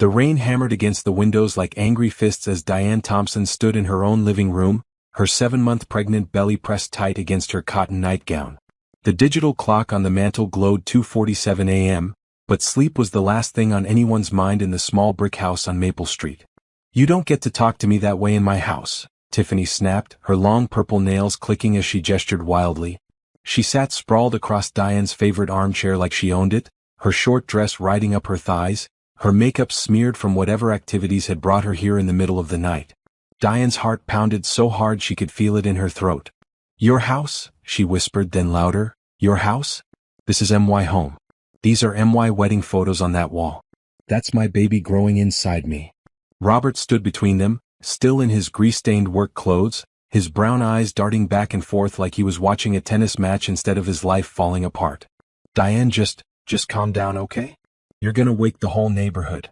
The rain hammered against the windows like angry fists as Diane Thompson stood in her own living room, her 7-month pregnant belly pressed tight against her cotton nightgown. The digital clock on the mantel glowed 2:47 a.m., but sleep was the last thing on anyone's mind in the small brick house on Maple Street. "You don't get to talk to me that way in my house," Tiffany snapped, her long purple nails clicking as she gestured wildly. She sat sprawled across Diane's favorite armchair like she owned it, her short dress riding up her thighs, her makeup smeared from whatever activities had brought her here in the middle of the night. Diane's heart pounded so hard she could feel it in her throat. "Your house?" she whispered, then louder. "Your house? This is MY home. These are MY wedding photos on that wall. That's my baby growing inside me." Robert stood between them, still in his grease-stained work clothes, his brown eyes darting back and forth like he was watching a tennis match instead of his life falling apart. "Diane, just calm down, okay? You're gonna wake the whole neighborhood."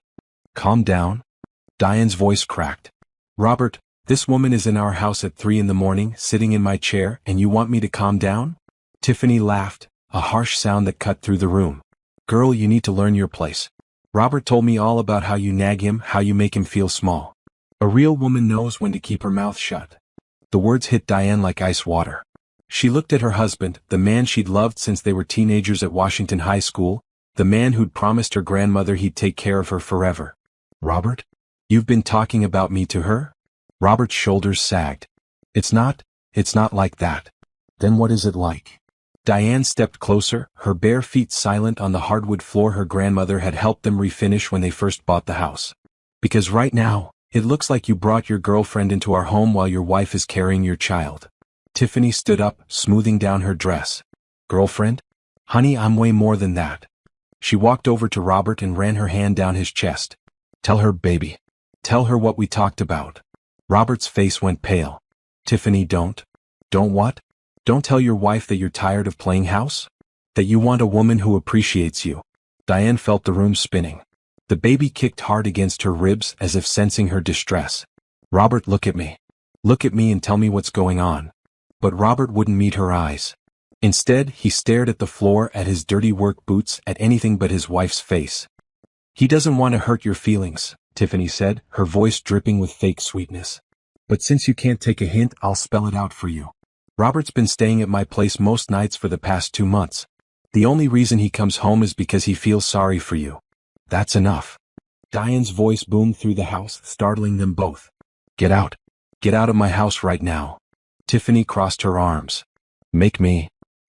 "Calm down?" Diane's voice cracked. "Robert, this woman is in our house at 3 in the morning, sitting in my chair, and you want me to calm down?" Tiffany laughed, a harsh sound that cut through the room. "Girl, you need to learn your place. Robert told me all about how you nag him, how you make him feel small. A real woman knows when to keep her mouth shut." The words hit Diane like ice water. She looked at her husband, the man she'd loved since they were teenagers at Washington High School, the man who'd promised her grandmother he'd take care of her forever. "Robert? You've been talking about me to her?" Robert's shoulders sagged. It's not like that." "Then what is it like?" Diane stepped closer, her bare feet silent on the hardwood floor her grandmother had helped them refinish when they first bought the house. "Because right now, it looks like you brought your girlfriend into our home while your wife is carrying your child." Tiffany stood up, smoothing down her dress. "Girlfriend? Honey, I'm way more than that." She walked over to Robert and ran her hand down his chest. "Tell her, baby. Tell her what we talked about." Robert's face went pale. "Tiffany, don't." "Don't what?" "Don't tell your wife that you're tired of playing house? That you want a woman who appreciates you." Diane felt the room spinning. The baby kicked hard against her ribs as if sensing her distress. "Robert, look at me. Look at me and tell me what's going on." But Robert wouldn't meet her eyes. Instead, he stared at the floor, at his dirty work boots, at anything but his wife's face. "He doesn't want to hurt your feelings," Tiffany said, her voice dripping with fake sweetness. "But since you can't take a hint, I'll spell it out for you. Robert's been staying at my place most nights for the past 2 months. The only reason he comes home is because he feels sorry for you. That's enough." Diane's voice boomed through the house, startling them both. "Get out. Get out of my house right now." Tiffany crossed her arms. "Make me."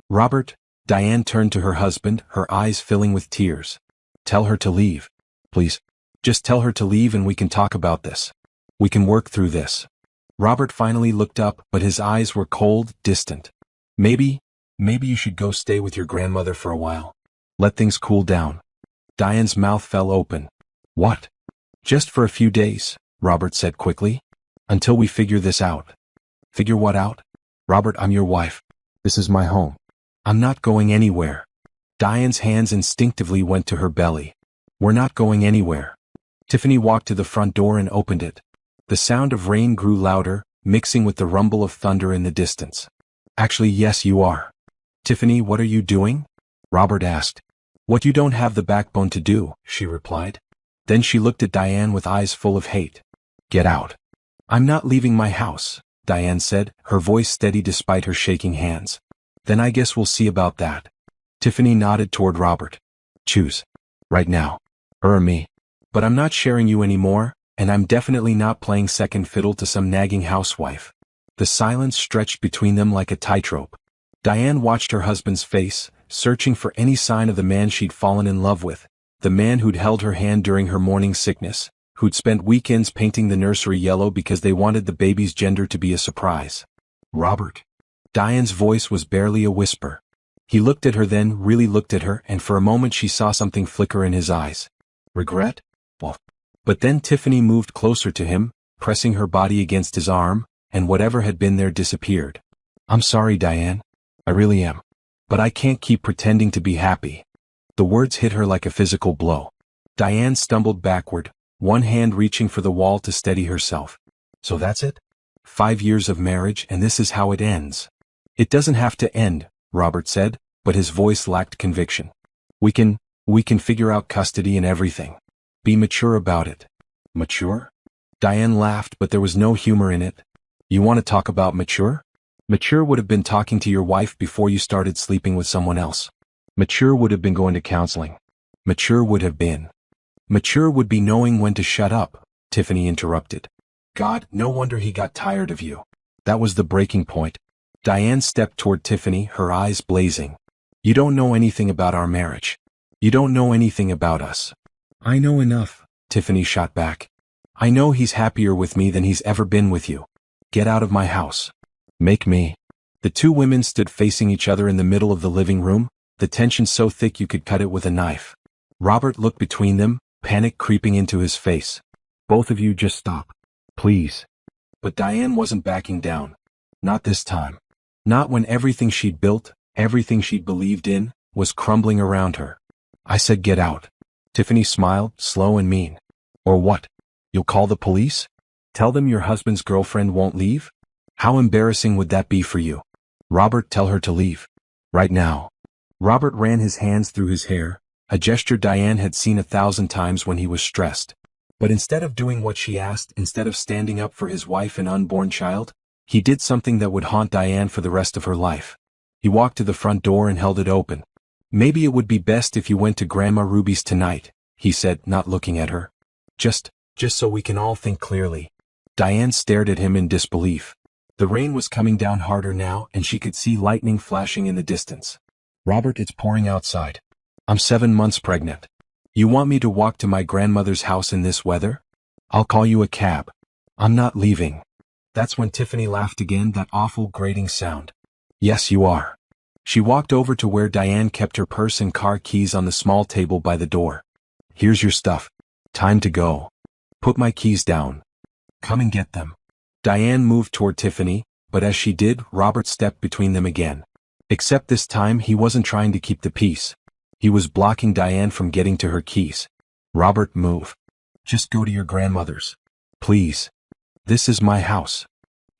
"Robert," Diane turned to her husband, her eyes filling with tears. "Tell her to leave. Please. Just tell her to leave and we can talk about this. We can work through this." Robert finally looked up, but his eyes were cold, distant. Maybe you should go stay with your grandmother for a while. Let things cool down." Diane's mouth fell open. "What?" "Just for a few days," Robert said quickly. "Until we figure this out." "Figure what out?" "Robert, I'm your wife. This is my home. I'm not going anywhere." Diane's hands instinctively went to her belly. "We're not going anywhere." Tiffany walked to the front door and opened it. The sound of rain grew louder, mixing with the rumble of thunder in the distance. "Actually, yes, you are." "Tiffany, what are you doing?" Robert asked. "What you don't have the backbone to do," she replied. Then she looked at Diane with eyes full of hate. "Get out." "I'm not leaving my house," Diane said, her voice steady despite her shaking hands. "Then I guess we'll see about that." Tiffany nodded toward Robert. "Choose. Right now. Her or me. But I'm not sharing you anymore, and I'm definitely not playing second fiddle to some nagging housewife." The silence stretched between them like a tightrope. Diane watched her husband's face, searching for any sign of the man she'd fallen in love with, the man who'd held her hand during her morning sickness, who'd spent weekends painting the nursery yellow because they wanted the baby's gender to be a surprise. "Robert." Diane's voice was barely a whisper. He looked at her, then really looked at her, and for a moment she saw something flicker in his eyes. "Regret? Well." But then Tiffany moved closer to him, pressing her body against his arm, and whatever had been there disappeared. "I'm sorry, Diane. I really am. But I can't keep pretending to be happy." The words hit her like a physical blow. Diane stumbled backward, one hand reaching for the wall to steady herself. "So that's it? 5 years of marriage and this is how it ends?" "It doesn't have to end," Robert said, but his voice lacked conviction. We can figure out custody and everything." Be mature about it. Mature? Diane laughed, but there was no humor in it. You want to talk about mature? Mature would have been talking to your wife before you started sleeping with someone else. Mature would have been going to counseling. Mature would have been. Mature would be knowing when to shut up, Tiffany interrupted. God, no wonder he got tired of you. That was the breaking point. Diane stepped toward Tiffany, her eyes blazing. You don't know anything about our marriage. You don't know anything about us. I know enough, Tiffany shot back. I know he's happier with me than he's ever been with you. Get out of my house. Make me. The two women stood facing each other in the middle of the living room, the tension so thick you could cut it with a knife. Robert looked between them, panic creeping into his face. Both of you just stop. Please. But Diane wasn't backing down. Not this time. Not when everything she'd built, everything she'd believed in, was crumbling around her. I said get out. Tiffany smiled, slow and mean. Or what? You'll call the police? Tell them your husband's girlfriend won't leave? How embarrassing would that be for you? Robert, tell her to leave. Right now. Robert ran his hands through his hair, a gesture Diane had seen 1,000 times when he was stressed. But instead of doing what she asked, instead of standing up for his wife and unborn child, he did something that would haunt Diane for the rest of her life. He walked to the front door and held it open. Maybe it would be best if you went to Grandma Ruby's tonight, he said, not looking at her. Just so we can all think clearly. Diane stared at him in disbelief. The rain was coming down harder now, and she could see lightning flashing in the distance. Robert, it's pouring outside. I'm 7 months pregnant. You want me to walk to my grandmother's house in this weather? I'll call you a cab. I'm not leaving. That's when Tiffany laughed again, that awful grating sound. Yes, you are. She walked over to where Diane kept her purse and car keys on the small table by the door. Here's your stuff. Time to go. Put my keys down. Come and get them. Diane moved toward Tiffany, but as she did, Robert stepped between them again. Except this time he wasn't trying to keep the peace. He was blocking Diane from getting to her keys. Robert, move. Just go to your grandmother's. Please. This is my house.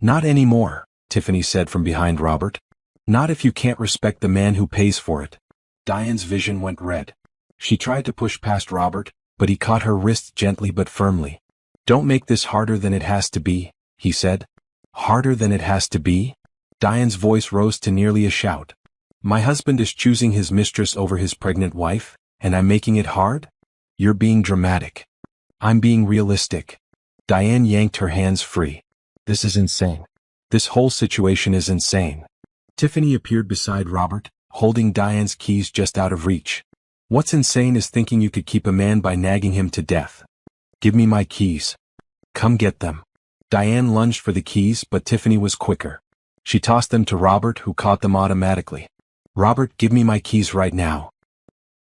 Not anymore, Tiffany said from behind Robert. Not if you can't respect the man who pays for it. Diane's vision went red. She tried to push past Robert, but he caught her wrist gently but firmly. Don't make this harder than it has to be, he said. Harder than it has to be? Diane's voice rose to nearly a shout. My husband is choosing his mistress over his pregnant wife, and I'm making it hard? You're being dramatic. I'm being realistic. Diane yanked her hands free. This is insane. This whole situation is insane. Tiffany appeared beside Robert, holding Diane's keys just out of reach. What's insane is thinking you could keep a man by nagging him to death. Give me my keys. Come get them. Diane lunged for the keys, but Tiffany was quicker. She tossed them to Robert, who caught them automatically. Robert, give me my keys right now.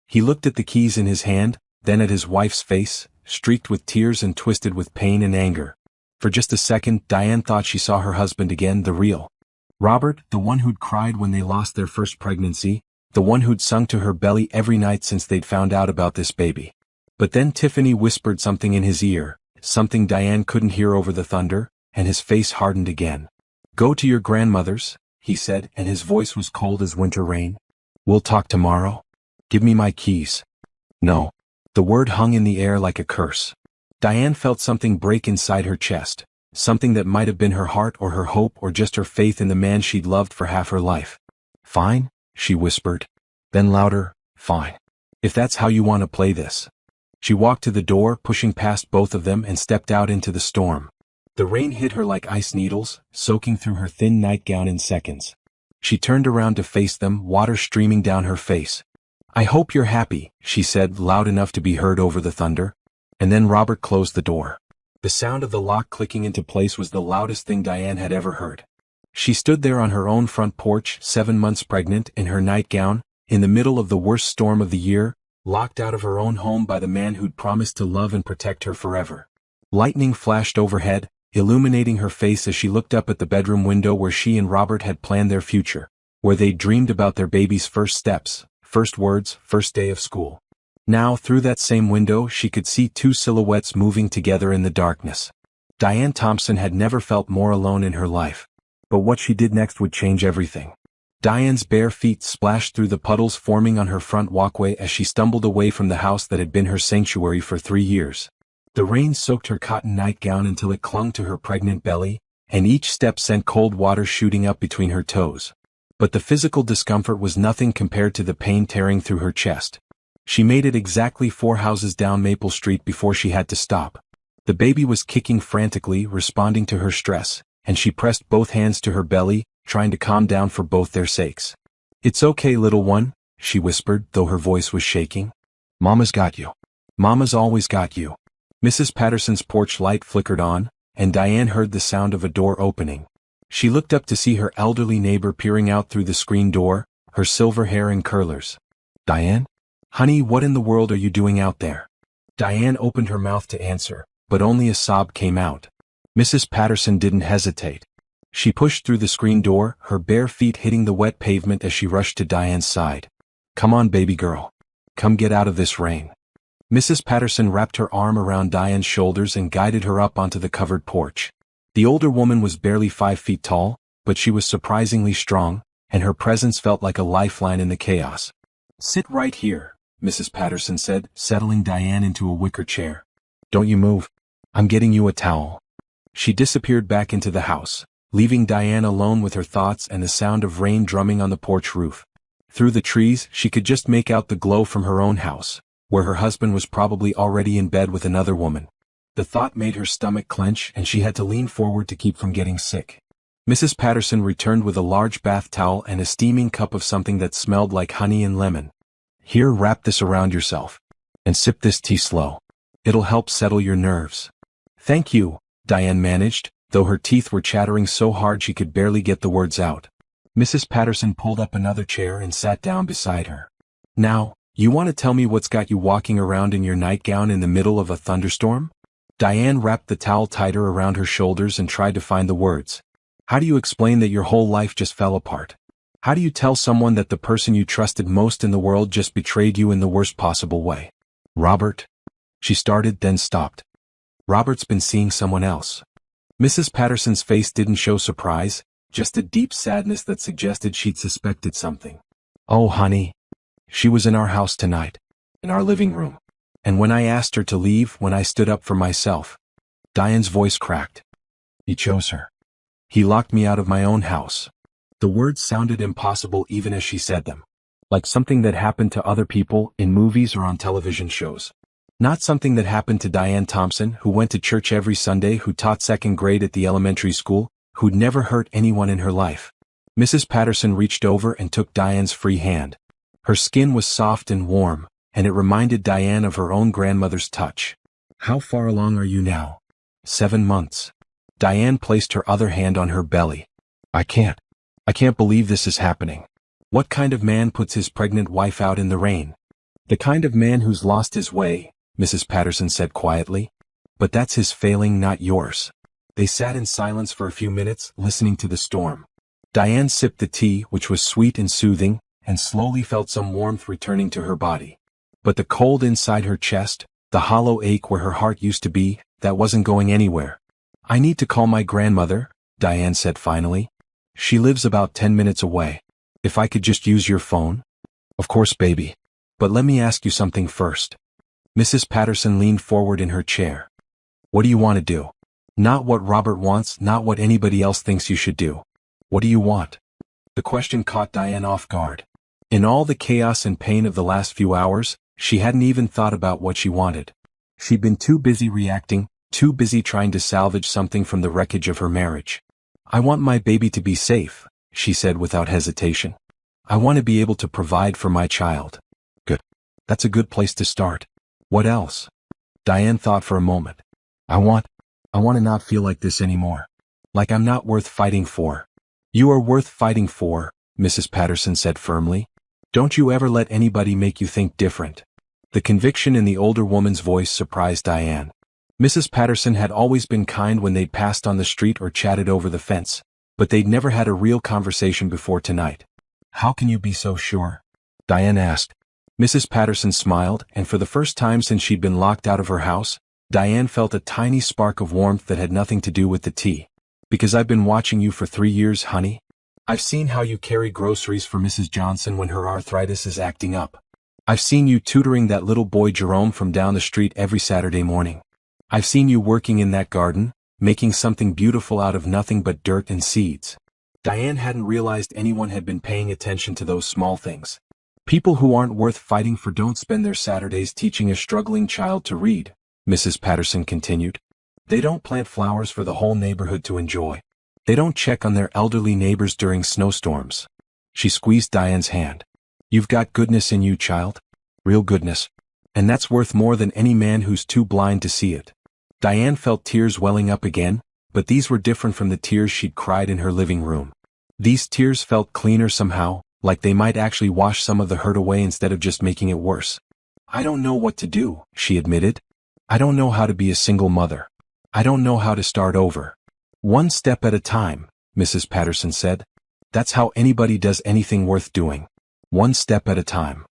He looked at the keys in his hand, then at his wife's face, streaked with tears and twisted with pain and anger. For just a second, Diane thought she saw her husband again, the real Robert, the one who'd cried when they lost their first pregnancy, the one who'd sung to her belly every night since they'd found out about this baby. But then Tiffany whispered something in his ear, something Diane couldn't hear over the thunder, and his face hardened again. Go to your grandmother's, he said, and his voice was cold as winter rain. We'll talk tomorrow. Give me my keys. No. The word hung in the air like a curse. Diane felt something break inside her chest, something that might have been her heart or her hope or just her faith in the man she'd loved for half her life. Fine, she whispered. Then louder, fine. If that's how you want to play this. She walked to the door, pushing past both of them, and stepped out into the storm. The rain hit her like ice needles, soaking through her thin nightgown in seconds. She turned around to face them, water streaming down her face. I hope you're happy, she said, loud enough to be heard over the thunder. And then Robert closed the door. The sound of the lock clicking into place was the loudest thing Diane had ever heard. She stood there on her own front porch, 7 months pregnant, in her nightgown, in the middle of the worst storm of the year, locked out of her own home by the man who'd promised to love and protect her forever. Lightning flashed overhead, illuminating her face as she looked up at the bedroom window where she and Robert had planned their future, where they dreamed about their baby's first steps, first words, first day of school. Now, through that same window, she could see two silhouettes moving together in the darkness. Diane Thompson had never felt more alone in her life. But what she did next would change everything. Diane's bare feet splashed through the puddles forming on her front walkway as she stumbled away from the house that had been her sanctuary for 3 years. The rain soaked her cotton nightgown until it clung to her pregnant belly, and each step sent cold water shooting up between her toes. But the physical discomfort was nothing compared to the pain tearing through her chest. She made it exactly 4 houses down Maple Street before she had to stop. The baby was kicking frantically, responding to her stress, and she pressed both hands to her belly, trying to calm down for both their sakes. "It's okay, little one," she whispered, though her voice was shaking. "Mama's got you. Mama's always got you." Mrs. Patterson's porch light flickered on, and Diane heard the sound of a door opening. She looked up to see her elderly neighbor peering out through the screen door, her silver hair in curlers. "Diane? Honey, what in the world are you doing out there?" Diane opened her mouth to answer, but only a sob came out. Mrs. Patterson didn't hesitate. She pushed through the screen door, her bare feet hitting the wet pavement as she rushed to Diane's side. "Come on, baby girl. Come get out of this rain." Mrs. Patterson wrapped her arm around Diane's shoulders and guided her up onto the covered porch. The older woman was barely 5 feet tall, but she was surprisingly strong, and her presence felt like a lifeline in the chaos. "Sit right here," Mrs. Patterson said, settling Diane into a wicker chair. "Don't you move. I'm getting you a towel." She disappeared back into the house, leaving Diane alone with her thoughts and the sound of rain drumming on the porch roof. Through the trees, she could just make out the glow from her own house, where her husband was probably already in bed with another woman. The thought made her stomach clench and she had to lean forward to keep from getting sick. Mrs. Patterson returned with a large bath towel and a steaming cup of something that smelled like honey and lemon. "Here, wrap this around yourself. And sip this tea slow. It'll help settle your nerves." "Thank you," Diane managed, though her teeth were chattering so hard she could barely get the words out. Mrs. Patterson pulled up another chair and sat down beside her. "Now, you want to tell me what's got you walking around in your nightgown in the middle of a thunderstorm?" Diane wrapped the towel tighter around her shoulders and tried to find the words. "How do you explain that your whole life just fell apart? How do you tell someone that the person you trusted most in the world just betrayed you in the worst possible way?" "Robert?" she started, then stopped. "Robert's been seeing someone else." Mrs. Patterson's face didn't show surprise, just a deep sadness that suggested she'd suspected something. "Oh, honey. She was in our house tonight. In our living room. And when I asked her to leave, when I stood up for myself." Diane's voice cracked. "He chose her. He locked me out of my own house." The words sounded impossible even as she said them. Like something that happened to other people in movies or on television shows. Not something that happened to Diane Thompson, who went to church every Sunday, who taught 2nd grade at the elementary school, who'd never hurt anyone in her life. Mrs. Patterson reached over and took Diane's free hand. Her skin was soft and warm, and it reminded Diane of her own grandmother's touch. "How far along are you now?" 7 months. Diane placed her other hand on her belly. I can't believe this is happening. What kind of man puts his pregnant wife out in the rain?" "The kind of man who's lost his way," Mrs. Patterson said quietly. "But that's his failing, not yours." They sat in silence for a few minutes, listening to the storm. Diane sipped the tea, which was sweet and soothing, and slowly felt some warmth returning to her body. But the cold inside her chest, the hollow ache where her heart used to be, that wasn't going anywhere. "I need to call my grandmother," Diane said finally. "She lives about 10 minutes away. If I could just use your phone?" "Of course, baby. But let me ask you something first." Mrs. Patterson leaned forward in her chair. "What do you want to do? Not what Robert wants, not what anybody else thinks you should do. What do you want?" The question caught Diane off guard. In all the chaos and pain of the last few hours, she hadn't even thought about what she wanted. She'd been too busy reacting, too busy trying to salvage something from the wreckage of her marriage. "I want my baby to be safe," she said without hesitation. "I want to be able to provide for my child." "Good. That's a good place to start. What else?" Diane thought for a moment. I want to not feel like this anymore. Like I'm not worth fighting for." "You are worth fighting for," Mrs. Patterson said firmly. "Don't you ever let anybody make you think different." The conviction in the older woman's voice surprised Diane. Mrs. Patterson had always been kind when they'd passed on the street or chatted over the fence, but they'd never had a real conversation before tonight. "How can you be so sure?" Diane asked. Mrs. Patterson smiled, and for the first time since she'd been locked out of her house, Diane felt a tiny spark of warmth that had nothing to do with the tea. "Because I've been watching you for 3 years, honey. I've seen how you carry groceries for Mrs. Johnson when her arthritis is acting up. I've seen you tutoring that little boy Jerome from down the street every Saturday morning. I've seen you working in that garden, making something beautiful out of nothing but dirt and seeds. Diane hadn't realized anyone had been paying attention to those small things. People who aren't worth fighting for don't spend their Saturdays teaching a struggling child to read, Mrs. Patterson continued. They don't plant flowers for the whole neighborhood to enjoy. They don't check on their elderly neighbors during snowstorms. She squeezed Diane's hand. You've got goodness in you, child. Real goodness. And that's worth more than any man who's too blind to see it. Diane felt tears welling up again, but these were different from the tears she'd cried in her living room. These tears felt cleaner somehow, like they might actually wash some of the hurt away instead of just making it worse. I don't know what to do, she admitted. I don't know how to be a single mother. I don't know how to start over. One step at a time, Mrs. Patterson said. That's how anybody does anything worth doing. One step at a time.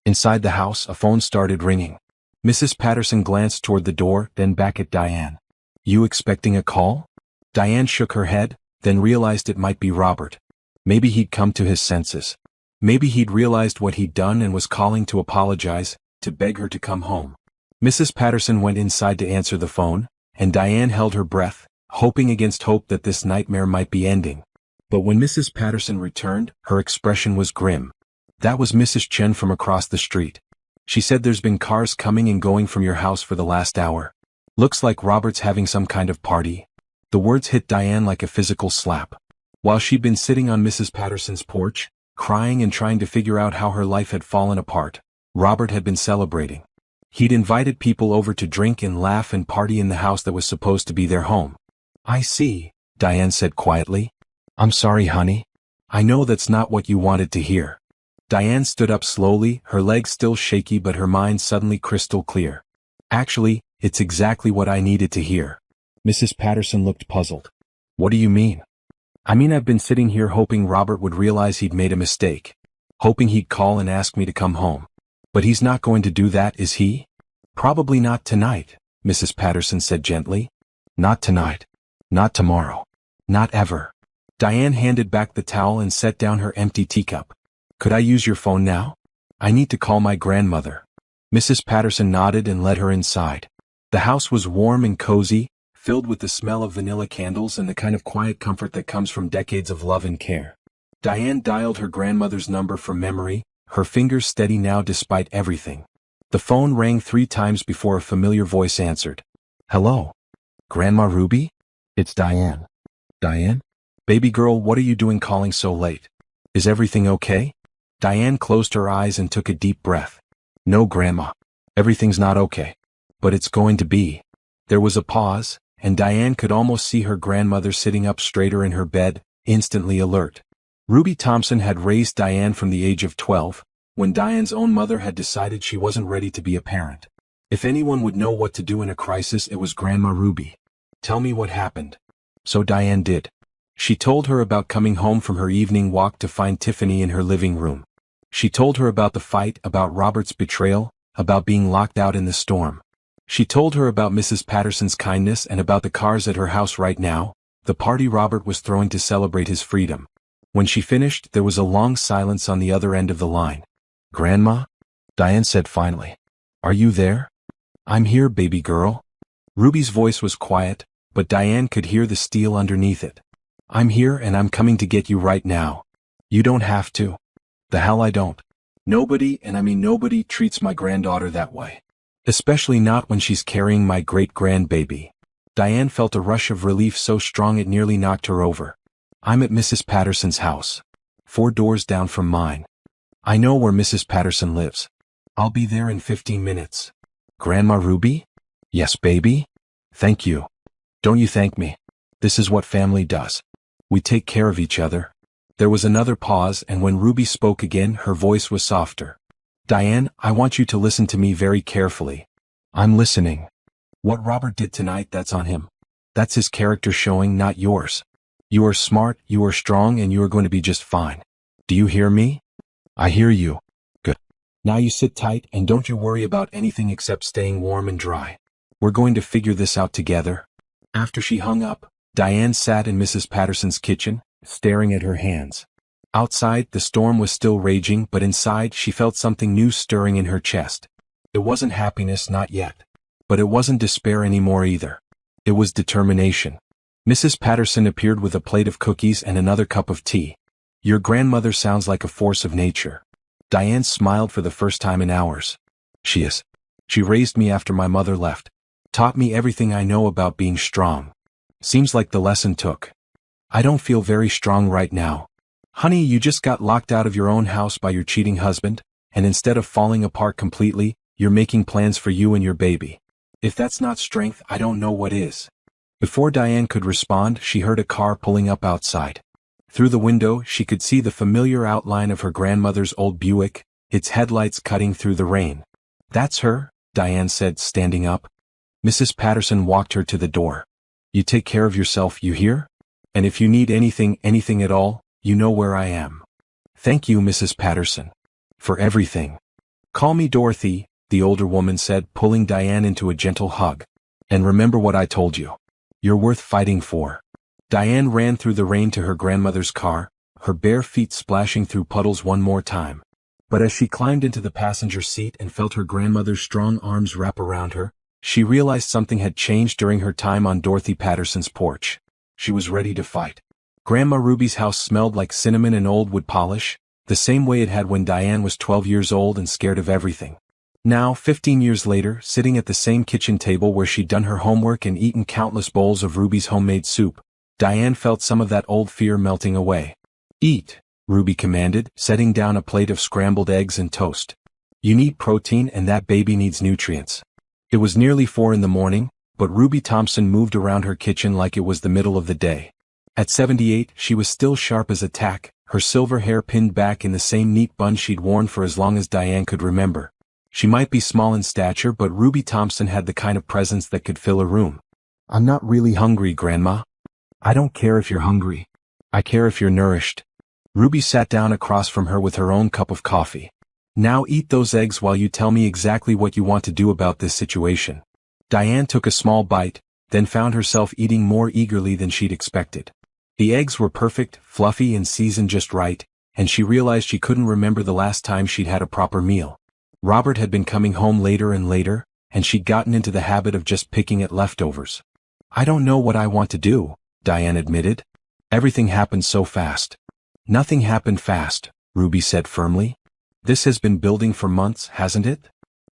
Inside the house, a phone started ringing. Mrs. Patterson glanced toward the door, then back at Diane. You expecting a call? Diane shook her head, then realized it might be Robert. Maybe he'd come to his senses. Maybe he'd realized what he'd done and was calling to apologize, to beg her to come home. Mrs. Patterson went inside to answer the phone, and Diane held her breath, hoping against hope that this nightmare might be ending. But when Mrs. Patterson returned, her expression was grim. That was Mrs. Chen from across the street. She said there's been cars coming and going from your house for the last hour. Looks like Robert's having some kind of party. The words hit Diane like a physical slap. While she'd been sitting on Mrs. Patterson's porch, crying and trying to figure out how her life had fallen apart, Robert had been celebrating. He'd invited people over to drink and laugh and party in the house that was supposed to be their home. I see, Diane said quietly. I'm sorry, honey. I know that's not what you wanted to hear. Diane stood up slowly, her legs still shaky but her mind suddenly crystal clear. Actually, it's exactly what I needed to hear. Mrs. Patterson looked puzzled. What do you mean? I mean I've been sitting here hoping Robert would realize he'd made a mistake. Hoping he'd call and ask me to come home. But he's not going to do that, is he? Probably not tonight, Mrs. Patterson said gently. Not tonight. Not tomorrow. Not ever. Diane handed back the towel and set down her empty teacup. Could I use your phone now? I need to call my grandmother. Mrs. Patterson nodded and led her inside. The house was warm and cozy, filled with the smell of vanilla candles and the kind of quiet comfort that comes from decades of love and care. Diane dialed her grandmother's number from memory, her fingers steady now despite everything. The phone rang 3 times before a familiar voice answered. Hello? Grandma Ruby? It's Diane. Diane? Baby girl, what are you doing calling so late? Is everything okay? Diane closed her eyes and took a deep breath. No, Grandma. Everything's not okay. But it's going to be. There was a pause, and Diane could almost see her grandmother sitting up straighter in her bed, instantly alert. Ruby Thompson had raised Diane from the age of 12, when Diane's own mother had decided she wasn't ready to be a parent. If anyone would know what to do in a crisis, it was Grandma Ruby. Tell me what happened. So Diane did. She told her about coming home from her evening walk to find Tiffany in her living room. She told her about the fight, about Robert's betrayal, about being locked out in the storm. She told her about Mrs. Patterson's kindness and about the cars at her house right now, the party Robert was throwing to celebrate his freedom. When she finished, there was a long silence on the other end of the line. Grandma? Diane said finally. Are you there? I'm here, baby girl. Ruby's voice was quiet, but Diane could hear the steel underneath it. I'm here and I'm coming to get you right now. You don't have to. The hell I don't. Nobody, and I mean nobody, treats my granddaughter that way. Especially not when she's carrying my great-grandbaby. Diane felt a rush of relief so strong it nearly knocked her over. I'm at Mrs. Patterson's house. 4 doors down from mine. I know where Mrs. Patterson lives. I'll be there in 15 minutes. Grandma Ruby? Yes, baby? Thank you. Don't you thank me. This is what family does. We take care of each other. There was another pause, and when Ruby spoke again, her voice was softer. Diane, I want you to listen to me very carefully. I'm listening. What Robert did tonight, that's on him. That's his character showing, not yours. You are smart, you are strong, and you are going to be just fine. Do you hear me? I hear you. Good. Now you sit tight and don't you worry about anything except staying warm and dry. We're going to figure this out together. After she hung up, Diane sat in Mrs. Patterson's kitchen, staring at her hands. Outside, the storm was still raging, but inside she felt something new stirring in her chest. It wasn't happiness, not yet. But it wasn't despair anymore either. It was determination. Mrs. Patterson appeared with a plate of cookies and another cup of tea. Your grandmother sounds like a force of nature. Diane smiled for the first time in hours. She is. She raised me after my mother left. Taught me everything I know about being strong. Seems like the lesson took. I don't feel very strong right now. Honey, you just got locked out of your own house by your cheating husband, and instead of falling apart completely, you're making plans for you and your baby. If that's not strength, I don't know what is. Before Diane could respond, she heard a car pulling up outside. Through the window, she could see the familiar outline of her grandmother's old Buick, its headlights cutting through the rain. That's her, Diane said, standing up. Mrs. Patterson walked her to the door. You take care of yourself, you hear? And if you need anything at all, you know where I am. Thank you, Mrs. Patterson. For everything. Call me Dorothy, the older woman said, pulling Diane into a gentle hug. And remember what I told you. You're worth fighting for. Diane ran through the rain to her grandmother's car, her bare feet splashing through puddles one more time. But as she climbed into the passenger seat and felt her grandmother's strong arms wrap around her, she realized something had changed during her time on Dorothy Patterson's porch. She was ready to fight. Grandma Ruby's house smelled like cinnamon and old wood polish, the same way it had when Diane was 12 years old and scared of everything. Now, 15 years later, sitting at the same kitchen table where she'd done her homework and eaten countless bowls of Ruby's homemade soup, Diane felt some of that old fear melting away. Eat, Ruby commanded, setting down a plate of scrambled eggs and toast. You need protein and that baby needs nutrients. It was nearly 4 in the morning, but Ruby Thompson moved around her kitchen like it was the middle of the day. At 78, she was still sharp as a tack, her silver hair pinned back in the same neat bun she'd worn for as long as Diane could remember. She might be small in stature, but Ruby Thompson had the kind of presence that could fill a room. I'm not really hungry, Grandma. I don't care if you're hungry. I care if you're nourished. Ruby sat down across from her with her own cup of coffee. Now eat those eggs while you tell me exactly what you want to do about this situation. Diane took a small bite, then found herself eating more eagerly than she'd expected. The eggs were perfect, fluffy and seasoned just right, and she realized she couldn't remember the last time she'd had a proper meal. Robert had been coming home later and later, and she'd gotten into the habit of just picking at leftovers. I don't know what I want to do, Diane admitted. Everything happened so fast. Nothing happened fast, Ruby said firmly. This has been building for months, hasn't it?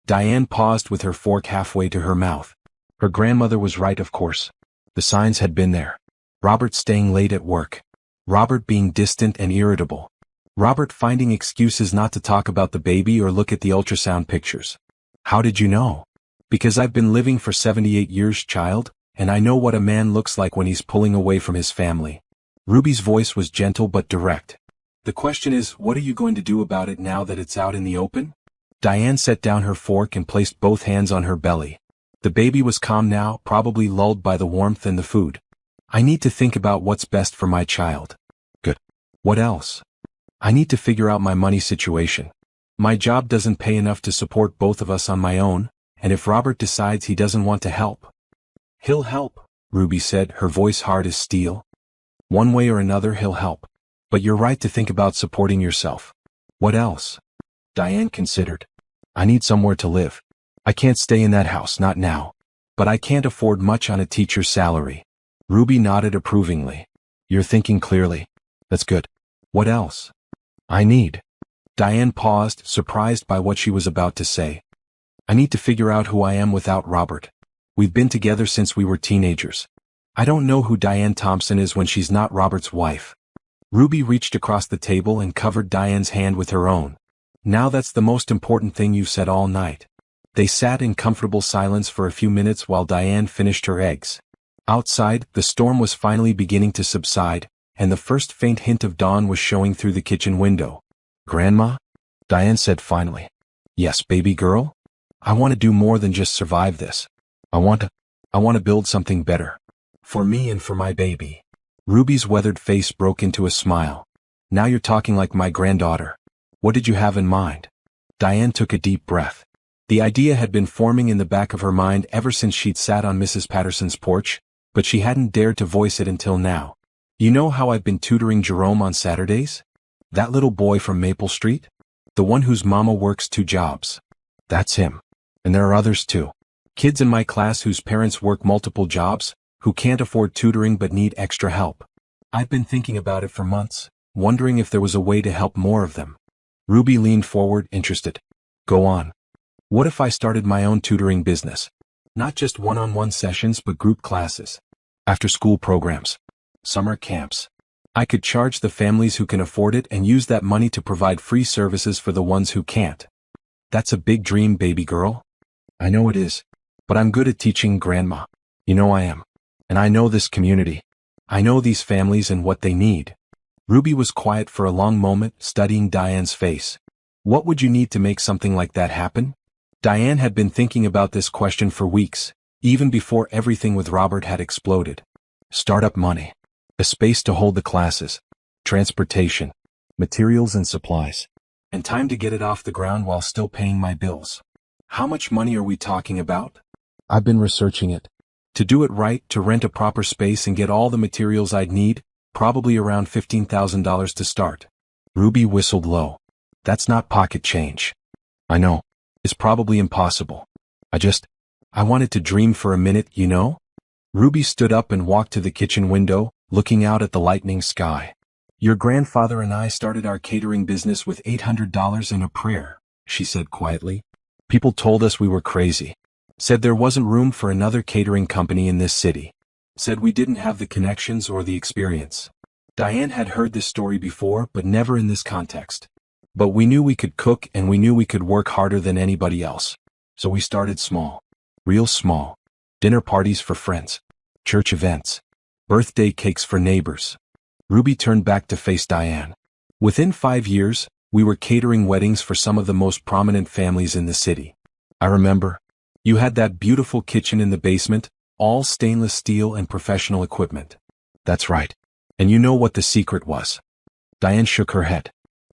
Diane paused with her fork halfway to her mouth. Her grandmother was right, of course. The signs had been there. Robert staying late at work. Robert being distant and irritable. Robert finding excuses not to talk about the baby or look at the ultrasound pictures. How did you know? Because I've been living for 78 years, child, and I know what a man looks like when he's pulling away from his family. Ruby's voice was gentle but direct. The question is, what are you going to do about it now that it's out in the open? Diane set down her fork and placed both hands on her belly. The baby was calm now, probably lulled by the warmth and the food. I need to think about what's best for my child. Good. What else? I need to figure out my money situation. My job doesn't pay enough to support both of us on my own, and if Robert decides he doesn't want to help, he'll help, Ruby said, her voice hard as steel. One way or another he'll help. But you're right to think about supporting yourself. What else? Diane considered. I need somewhere to live. I can't stay in that house, not now. But I can't afford much on a teacher's salary. Ruby nodded approvingly. You're thinking clearly. That's good. What else? I need. Diane paused, surprised by what she was about to say. I need to figure out who I am without Robert. We've been together since we were teenagers. I don't know who Diane Thompson is when she's not Robert's wife. Ruby reached across the table and covered Diane's hand with her own. Now that's the most important thing you've said all night. They sat in comfortable silence for a few minutes while Diane finished her eggs. Outside, the storm was finally beginning to subside, and the first faint hint of dawn was showing through the kitchen window. Grandma? Diane said finally. Yes, baby girl? I want to do more than just survive this. I want to build something better. For me and for my baby. Ruby's weathered face broke into a smile. Now you're talking like my granddaughter. What did you have in mind? Diane took a deep breath. The idea had been forming in the back of her mind ever since she'd sat on Mrs. Patterson's porch, but she hadn't dared to voice it until now. You know how I've been tutoring Jerome on Saturdays? That little boy from Maple Street? The one whose mama works 2 jobs. That's him. And there are others too. Kids in my class whose parents work multiple jobs, who can't afford tutoring but need extra help. I've been thinking about it for months, wondering if there was a way to help more of them. Ruby leaned forward, interested. Go on. What if I started my own tutoring business? Not just one-on-one sessions but group classes. After-school programs. Summer camps. I could charge the families who can afford it and use that money to provide free services for the ones who can't. That's a big dream, baby girl. I know it is. But I'm good at teaching, Grandma. You know I am. And I know this community. I know these families and what they need. Ruby was quiet for a long moment, studying Diane's face. What would you need to make something like that happen? Diane had been thinking about this question for weeks, even before everything with Robert had exploded. Startup money. A space to hold the classes. Transportation. Materials and supplies. And time to get it off the ground while still paying my bills. How much money are we talking about? I've been researching it. To do it right, to rent a proper space and get all the materials I'd need, probably around $15,000 to start. Ruby whistled low. That's not pocket change. I know. It's probably impossible. I wanted to dream for a minute, you know? Ruby stood up and walked to the kitchen window, looking out at the lightning sky. Your grandfather and I started our catering business with $800 and a prayer, she said quietly. People told us we were crazy. Said there wasn't room for another catering company in this city. Said we didn't have the connections or the experience. Diane had heard this story before, but never in this context. But we knew we could cook and we knew we could work harder than anybody else. So we started small. Real small. Dinner parties for friends. Church events. Birthday cakes for neighbors. Ruby turned back to face Diane. Within 5 years, we were catering weddings for some of the most prominent families in the city. I remember. You had that beautiful kitchen in the basement, all stainless steel and professional equipment. That's right. And you know what the secret was? Diane shook her head.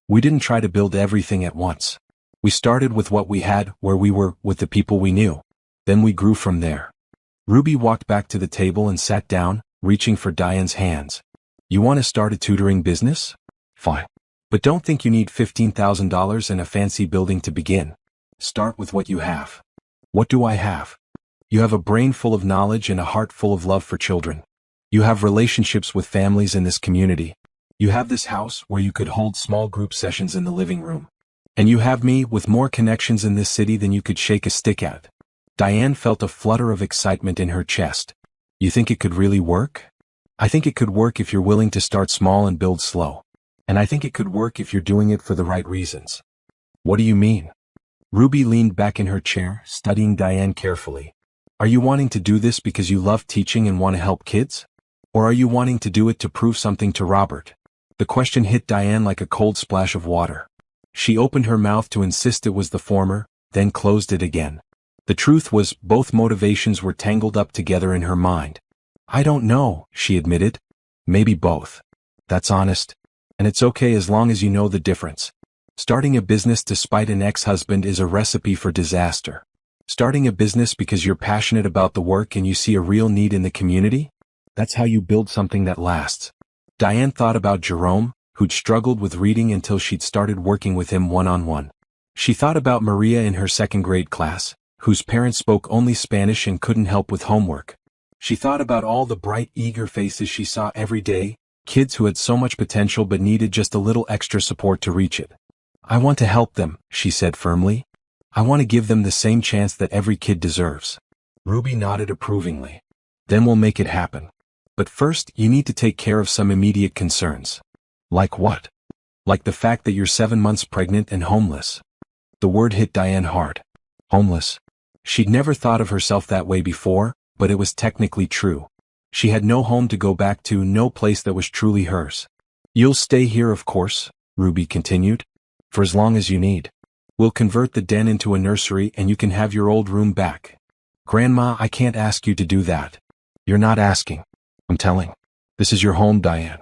We didn't try to build everything at once. We started with what we had, where we were, with the people we knew. Then we grew from there. Ruby walked back to the table and sat down, reaching for Diane's hands. You want to start a tutoring business? Fine. But don't think you need $15,000 and a fancy building to begin. Start with what you have. What do I have? You have a brain full of knowledge and a heart full of love for children. You have relationships with families in this community. You have this house where you could hold small group sessions in the living room. And you have me with more connections in this city than you could shake a stick at. Diane felt a flutter of excitement in her chest. You think it could really work? I think it could work if you're willing to start small and build slow. And I think it could work if you're doing it for the right reasons. What do you mean? Ruby leaned back in her chair, studying Diane carefully. Are you wanting to do this because you love teaching and want to help kids? Or are you wanting to do it to prove something to Robert? The question hit Diane like a cold splash of water. She opened her mouth to insist it was the former, then closed it again. The truth was, both motivations were tangled up together in her mind. I don't know, she admitted. Maybe both. That's honest. And it's okay as long as you know the difference. Starting a business despite an ex-husband is a recipe for disaster. Starting a business because you're passionate about the work and you see a real need in the community? That's how you build something that lasts. Diane thought about Jerome, who'd struggled with reading until she'd started working with him one-on-one. She thought about Maria in her second-grade class, whose parents spoke only Spanish and couldn't help with homework. She thought about all the bright, eager faces she saw every day, kids who had so much potential but needed just a little extra support to reach it. I want to help them, she said firmly. I want to give them the same chance that every kid deserves. Ruby nodded approvingly. Then we'll make it happen. But first, you need to take care of some immediate concerns. Like what? Like the fact that you're 7 months pregnant and homeless. The word hit Diane hard. Homeless. She'd never thought of herself that way before, but it was technically true. She had no home to go back to, no place that was truly hers. You'll stay here, of course, Ruby continued. For as long as you need. We'll convert the den into a nursery and you can have your old room back. Grandma, I can't ask you to do that. You're not asking. I'm telling. This is your home, Diane.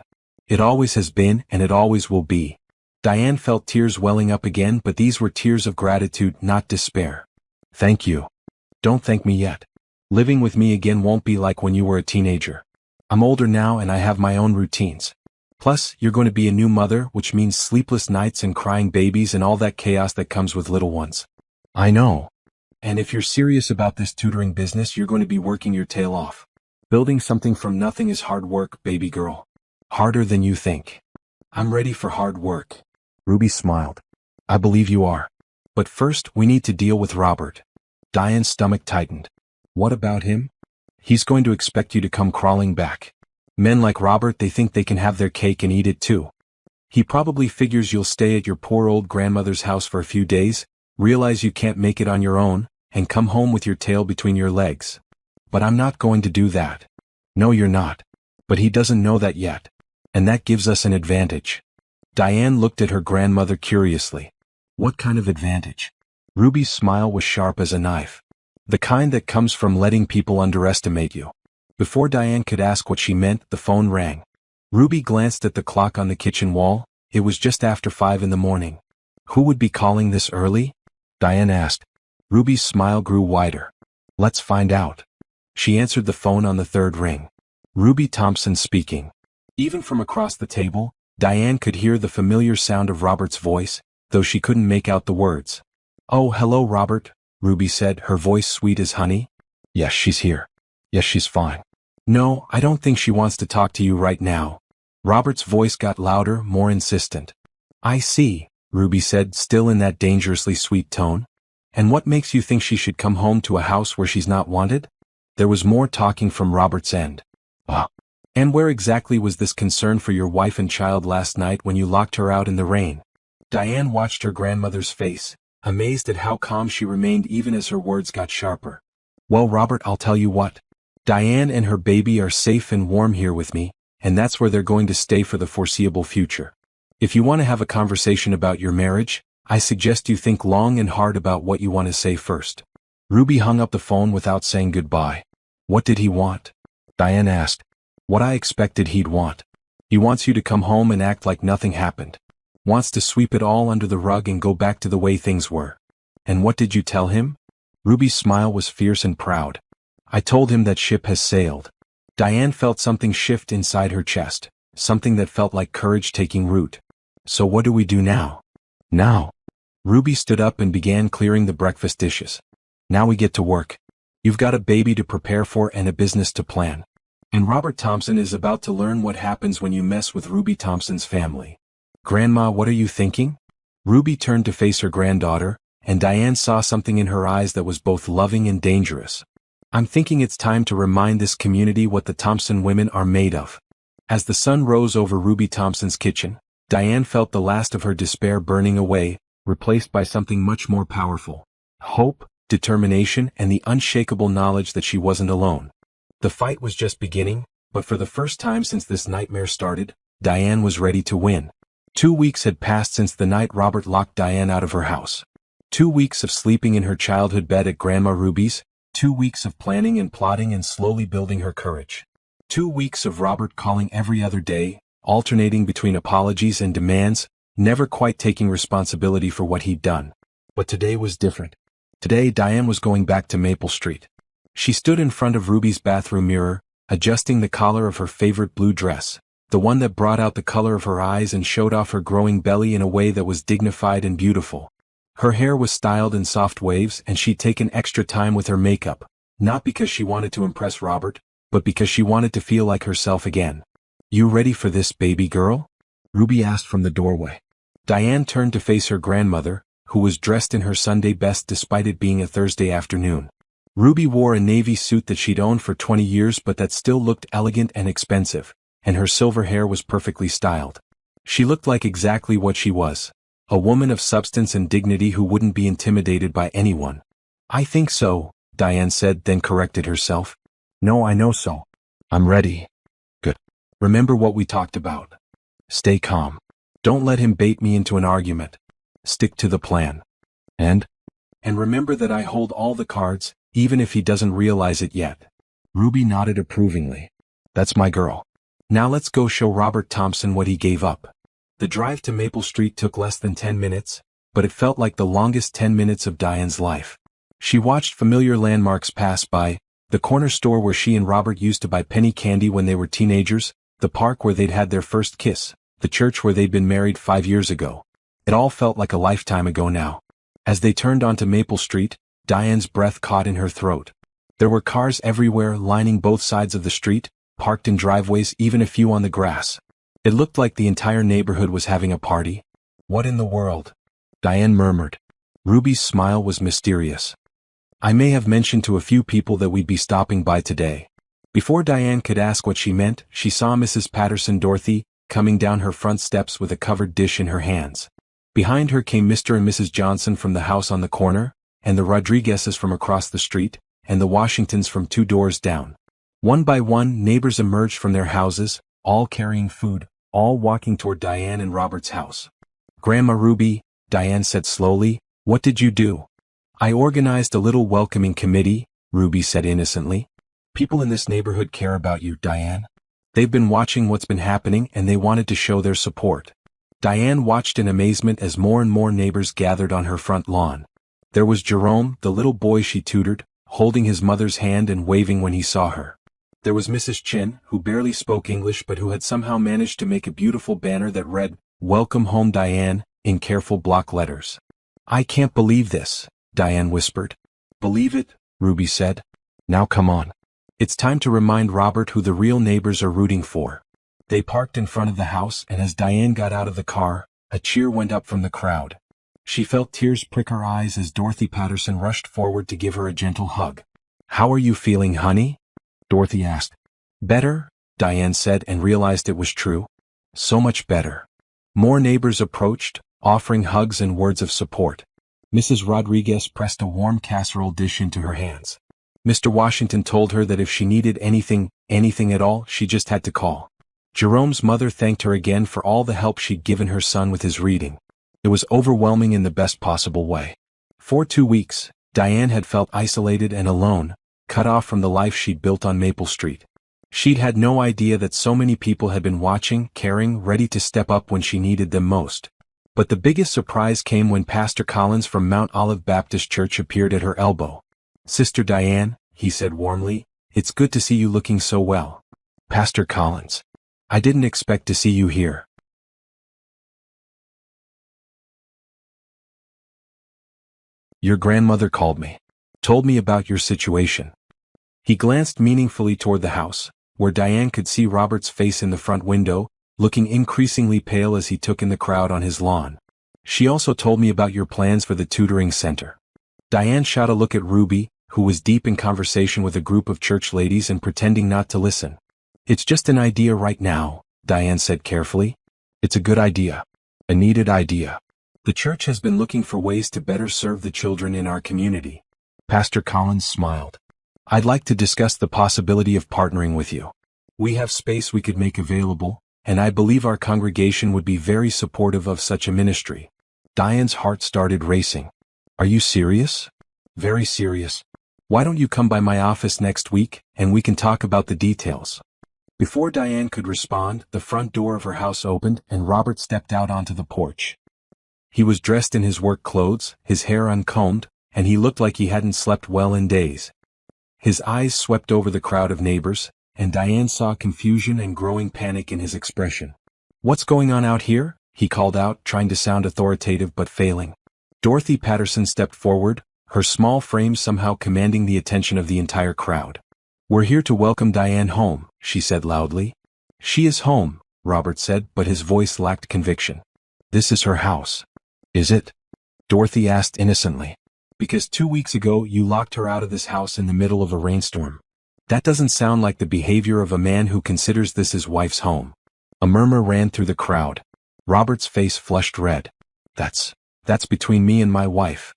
It always has been and it always will be. Diane felt tears welling up again, but these were tears of gratitude, not despair. Thank you. Don't thank me yet. Living with me again won't be like when you were a teenager. I'm older now and I have my own routines. Plus, you're going to be a new mother, which means sleepless nights and crying babies and all that chaos that comes with little ones. I know. And if you're serious about this tutoring business, you're going to be working your tail off. Building something from nothing is hard work, baby girl. Harder than you think. I'm ready for hard work. Ruby smiled. I believe you are. But first, we need to deal with Robert. Diane's stomach tightened. What about him? He's going to expect you to come crawling back. Men like Robert, they think they can have their cake and eat it too. He probably figures you'll stay at your poor old grandmother's house for a few days, realize you can't make it on your own, and come home with your tail between your legs. But I'm not going to do that. No, you're not. But he doesn't know that yet. And that gives us an advantage. Diane looked at her grandmother curiously. What kind of advantage? Ruby's smile was sharp as a knife. The kind that comes from letting people underestimate you. Before Diane could ask what she meant, the phone rang. Ruby glanced at the clock on the kitchen wall. It was just after 5 in the morning. Who would be calling this early? Diane asked. Ruby's smile grew wider. Let's find out. She answered the phone on the third ring. Ruby Thompson speaking. Even from across the table, Diane could hear the familiar sound of Robert's voice, though she couldn't make out the words. Oh, hello, Robert, Ruby said, her voice sweet as honey. Yes, she's here. Yes, she's fine. No, I don't think she wants to talk to you right now. Robert's voice got louder, more insistent. I see, Ruby said, still in that dangerously sweet tone. And what makes you think she should come home to a house where she's not wanted? There was more talking from Robert's end. And where exactly was this concern for your wife and child last night when you locked her out in the rain? Diane watched her grandmother's face, amazed at how calm she remained even as her words got sharper. Well, Robert, I'll tell you what. Diane and her baby are safe and warm here with me, and that's where they're going to stay for the foreseeable future. If you want to have a conversation about your marriage, I suggest you think long and hard about what you want to say first. Ruby hung up the phone without saying goodbye. What did he want? Diane asked. What I expected he'd want. He wants you to come home and act like nothing happened. Wants to sweep it all under the rug and go back to the way things were. And what did you tell him? Ruby's smile was fierce and proud. I told him that ship has sailed. Diane felt something shift inside her chest, something that felt like courage taking root. So what do we do now? Now. Ruby stood up and began clearing the breakfast dishes. Now we get to work. You've got a baby to prepare for and a business to plan. And Robert Thompson is about to learn what happens when you mess with Ruby Thompson's family. Grandma, what are you thinking? Ruby turned to face her granddaughter, and Diane saw something in her eyes that was both loving and dangerous. I'm thinking it's time to remind this community what the Thompson women are made of. As the sun rose over Ruby Thompson's kitchen, Diane felt the last of her despair burning away, replaced by something much more powerful. Hope, determination, and the unshakable knowledge that she wasn't alone. The fight was just beginning, but for the first time since this nightmare started, Diane was ready to win. 2 weeks had passed since the night Robert locked Diane out of her house. 2 weeks of sleeping in her childhood bed at Grandma Ruby's, 2 weeks of planning and plotting and slowly building her courage. 2 weeks of Robert calling every other day, alternating between apologies and demands, never quite taking responsibility for what he'd done. But today was different. Today Diane was going back to Maple Street. She stood in front of Ruby's bathroom mirror, adjusting the collar of her favorite blue dress, the one that brought out the color of her eyes and showed off her growing belly in a way that was dignified and beautiful. Her hair was styled in soft waves and she'd taken extra time with her makeup, not because she wanted to impress Robert, but because she wanted to feel like herself again. You ready for this, baby girl? Ruby asked from the doorway. Diane turned to face her grandmother, who was dressed in her Sunday best despite it being a Thursday afternoon. Ruby wore a navy suit that she'd owned for 20 years but that still looked elegant and expensive, and her silver hair was perfectly styled. She looked like exactly what she was. A woman of substance and dignity who wouldn't be intimidated by anyone. I think so, Diane said, then corrected herself. No, I know so. I'm ready. Good. Remember what we talked about. Stay calm. Don't let him bait me into an argument. Stick to the plan. And remember that I hold all the cards, even if he doesn't realize it yet. Ruby nodded approvingly. That's my girl. Now let's go show Robert Thompson what he gave up. The drive to Maple Street took less than 10 minutes, but it felt like the longest 10 minutes of Diane's life. She watched familiar landmarks pass by, The corner store where she and Robert used to buy penny candy when they were teenagers, the park where they'd had their first kiss, the church where they'd been married 5 years ago. It all felt like a lifetime ago now. As they turned onto Maple Street, Diane's breath caught in her throat. There were cars everywhere lining both sides of the street, parked in driveways, even a few on the grass. It looked like the entire neighborhood was having a party. "What in the world?" Diane murmured. Ruby's smile was mysterious. "I may have mentioned to a few people that we'd be stopping by today." Before Diane could ask what she meant, she saw Mrs. Patterson Dorothy coming down her front steps with a covered dish in her hands. Behind her came Mr. and Mrs. Johnson from the house on the corner, and the Rodriguezes from across the street, and the Washingtons from 2 doors down. One by one, neighbors emerged from their houses, all carrying food, all walking toward Diane and Robert's house. "Grandma Ruby," Diane said slowly, "what did you do?" "I organized a little welcoming committee," Ruby said innocently. "People in this neighborhood care about you, Diane. They've been watching what's been happening and they wanted to show their support." Diane watched in amazement as more and more neighbors gathered on her front lawn. There was Jerome, the little boy she tutored, holding his mother's hand and waving when he saw her. There was Mrs. Chin, who barely spoke English but who had somehow managed to make a beautiful banner that read, "Welcome home, Diane," in careful block letters. "I can't believe this," Diane whispered. "Believe it," Ruby said. "Now come on. It's time to remind Robert who the real neighbors are rooting for." They parked in front of the house, and as Diane got out of the car, a cheer went up from the crowd. She felt tears prick her eyes as Dorothy Patterson rushed forward to give her a gentle hug. "How are you feeling, honey?" Dorothy asked. "Better," Diane said, and realized it was true. "So much better." More neighbors approached, offering hugs and words of support. Mrs. Rodriguez pressed a warm casserole dish into her hands. Mr. Washington told her that if she needed anything at all, she just had to call. Jerome's mother thanked her again for all the help she'd given her son with his reading. It was overwhelming in the best possible way. For 2 weeks, Diane had felt isolated and alone, cut off from the life she'd built on Maple Street. She'd had no idea that so many people had been watching, caring, ready to step up when she needed them most. But the biggest surprise came when Pastor Collins from Mount Olive Baptist Church appeared at her elbow. "Sister Diane," he said warmly, "it's good to see you looking so well." "Pastor Collins. I didn't expect to see you here." "Your grandmother called me. Told me about your situation." He glanced meaningfully toward the house, where Diane could see Robert's face in the front window, looking increasingly pale as he took in the crowd on his lawn. "She also told me about your plans for the tutoring center." Diane shot a look at Ruby, who was deep in conversation with a group of church ladies and pretending not to listen. "It's just an idea right now," Diane said carefully. "It's a good idea. A needed idea. The church has been looking for ways to better serve the children in our community." Pastor Collins smiled. "I'd like to discuss the possibility of partnering with you. We have space we could make available, and I believe our congregation would be very supportive of such a ministry." Diane's heart started racing. "Are you serious?" "Very serious. Why don't you come by my office next week, and we can talk about the details?" Before Diane could respond, the front door of her house opened and Robert stepped out onto the porch. He was dressed in his work clothes, his hair uncombed, and he looked like he hadn't slept well in days. His eyes swept over the crowd of neighbors, and Diane saw confusion and growing panic in his expression. "What's going on out here?" he called out, trying to sound authoritative but failing. Dorothy Patterson stepped forward, her small frame somehow commanding the attention of the entire crowd. "We're here to welcome Diane home," she said loudly. "She is home," Robert said, but his voice lacked conviction. "This is her house." "Is it?" Dorothy asked innocently. "Because 2 weeks ago you locked her out of this house in the middle of a rainstorm. That doesn't sound like the behavior of a man who considers this his wife's home." A murmur ran through the crowd. Robert's face flushed red. That's between me and my wife."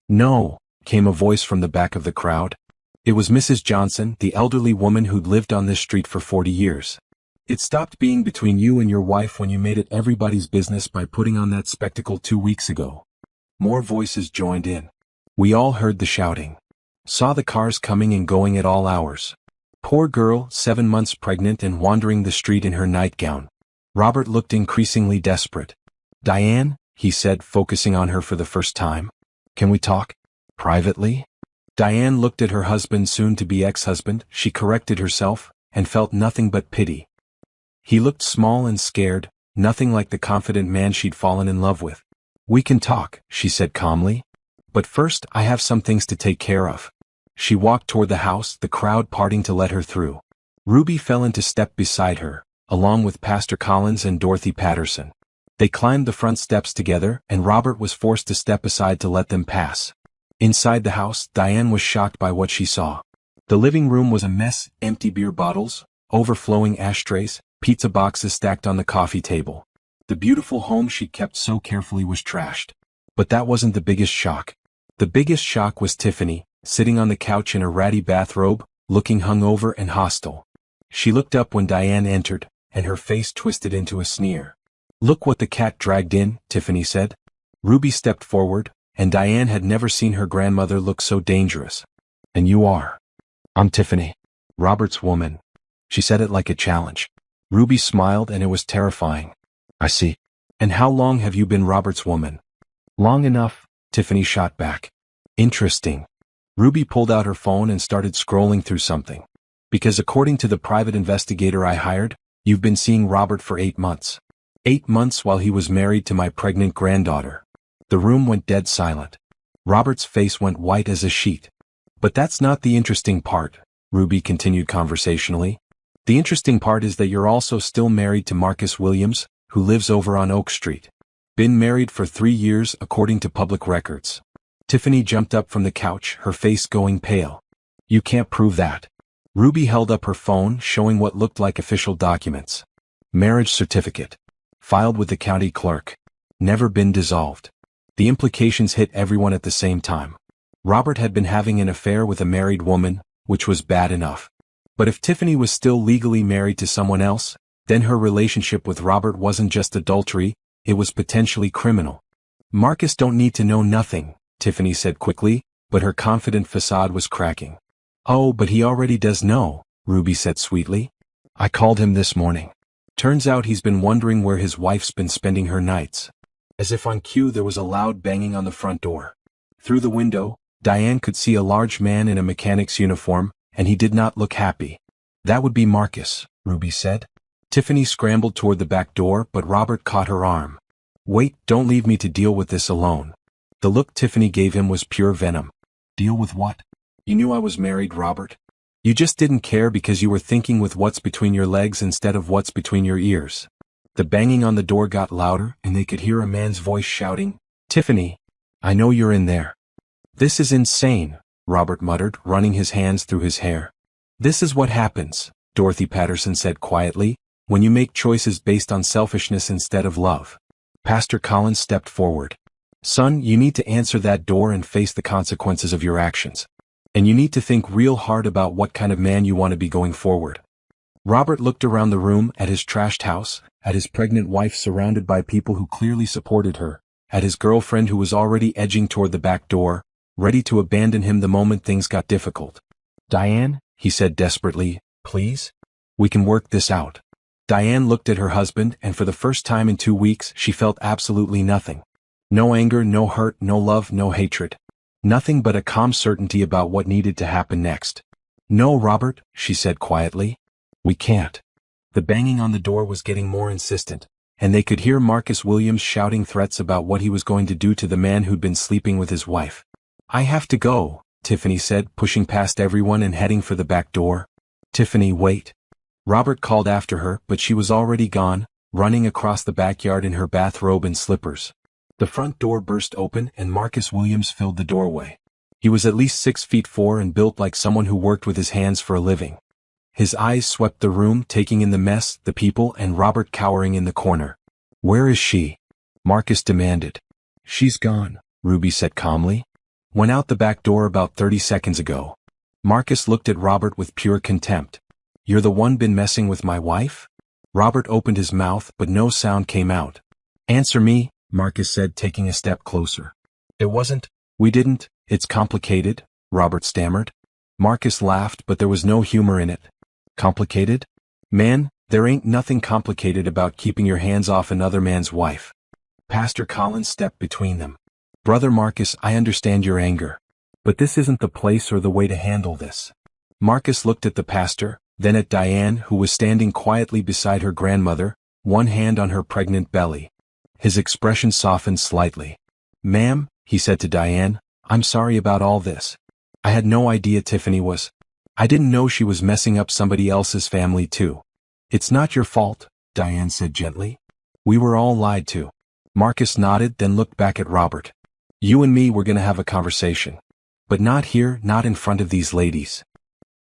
"No," came a voice from the back of the crowd. It was Mrs. Johnson, the elderly woman who'd lived on this street for 40 years. "It stopped being between you and your wife when you made it everybody's business by putting on that spectacle 2 weeks ago." More voices joined in. We all heard the shouting. Saw the cars coming and going at all hours. Poor girl, 7 months pregnant and wandering the street in her nightgown. Robert looked increasingly desperate. "Diane," he said, focusing on her for the first time. "Can we talk? Privately?" Diane looked at her husband, soon-to-be ex-husband, she corrected herself, and felt nothing but pity. He looked small and scared, nothing like the confident man she'd fallen in love with. "We can talk," she said calmly. "But first I have some things to take care of." She walked toward the house, the crowd parting to let her through. Ruby fell into step beside her, along with Pastor Collins and Dorothy Patterson. They climbed the front steps together, and Robert was forced to step aside to let them pass. Inside the house, Diane was shocked by what she saw. The living room was a mess: empty beer bottles, overflowing ashtrays, pizza boxes stacked on the coffee table. The beautiful home she kept so carefully was trashed. But that wasn't the biggest shock. The biggest shock was Tiffany, sitting on the couch in a ratty bathrobe, looking hungover and hostile. She looked up when Diane entered, and her face twisted into a sneer. "Look what the cat dragged in," Tiffany said. Ruby stepped forward, and Diane had never seen her grandmother look so dangerous. "And you are?" "I'm Tiffany, Robert's woman." She said it like a challenge. Ruby smiled, and it was terrifying. "I see. And how long have you been Robert's woman?" "Long enough," Tiffany shot back. "Interesting." Ruby pulled out her phone and started scrolling through something. "Because according to the private investigator I hired, you've been seeing Robert for 8 months. 8 months while he was married to my pregnant granddaughter." The room went dead silent. Robert's face went white as a sheet. "But that's not the interesting part," Ruby continued conversationally. "The interesting part is that you're also still married to Marcus Williams, who lives over on Oak Street. Been married for 3 years according to public records." Tiffany jumped up from the couch, her face going pale. "You can't prove that." Ruby held up her phone, showing what looked like official documents. "Marriage certificate. Filed with the county clerk. Never been dissolved." The implications hit everyone at the same time. Robert had been having an affair with a married woman, which was bad enough. But if Tiffany was still legally married to someone else, then her relationship with Robert wasn't just adultery, it was potentially criminal. "Marcus don't need to know nothing," Tiffany said quickly, but her confident facade was cracking. "Oh, but he already does know," Ruby said sweetly. "I called him this morning. Turns out he's been wondering where his wife's been spending her nights." As if on cue, there was a loud banging on the front door. Through the window, Diane could see a large man in a mechanic's uniform, and he did not look happy. "That would be Marcus," Ruby said. Tiffany scrambled toward the back door, but Robert caught her arm. "Wait, don't leave me to deal with this alone." The look Tiffany gave him was pure venom. "Deal with what? You knew I was married, Robert. You just didn't care because you were thinking with what's between your legs instead of what's between your ears." The banging on the door got louder, and they could hear a man's voice shouting, "Tiffany, I know you're in there." "This is insane," Robert muttered, running his hands through his hair. "This is what happens," Dorothy Patterson said quietly, "when you make choices based on selfishness instead of love." Pastor Collins stepped forward. "Son, you need to answer that door and face the consequences of your actions. And you need to think real hard about what kind of man you want to be going forward." Robert looked around the room, at his trashed house, at his pregnant wife surrounded by people who clearly supported her, at his girlfriend who was already edging toward the back door, ready to abandon him the moment things got difficult. "Diane," he said desperately, "please? We can work this out." Diane looked at her husband, and for the first time in 2 weeks she felt absolutely nothing. No anger, no hurt, no love, no hatred. Nothing but a calm certainty about what needed to happen next. "No, Robert," she said quietly. "We can't." The banging on the door was getting more insistent, and they could hear Marcus Williams shouting threats about what he was going to do to the man who'd been sleeping with his wife. "I have to go," Tiffany said, pushing past everyone and heading for the back door. "Tiffany, wait." Robert called after her, but she was already gone, running across the backyard in her bathrobe and slippers. The front door burst open, and Marcus Williams filled the doorway. He was at least 6'4" and built like someone who worked with his hands for a living. His eyes swept the room, taking in the mess, the people, and Robert cowering in the corner. "Where is she?" Marcus demanded. "She's gone," Ruby said calmly. "Went out the back door about 30 seconds ago." Marcus looked at Robert with pure contempt. "You're the one been messing with my wife?" Robert opened his mouth, but no sound came out. "Answer me," Marcus said, taking a step closer. "It wasn't. We didn't. It's complicated," Robert stammered. Marcus laughed, but there was no humor in it. "Complicated? Man, there ain't nothing complicated about keeping your hands off another man's wife." Pastor Collins stepped between them. "Brother Marcus, I understand your anger. But this isn't the place or the way to handle this. Marcus looked at the pastor, then at Diane, who was standing quietly beside her grandmother, one hand on her pregnant belly. His expression softened slightly. "Ma'am," he said to Diane, "I'm sorry about all this. I had no idea Tiffany was. I didn't know she was messing up somebody else's family too." "It's not your fault," Diane said gently. "We were all lied to." Marcus nodded, then looked back at Robert. "You and me were gonna have a conversation. But not here, not in front of these ladies."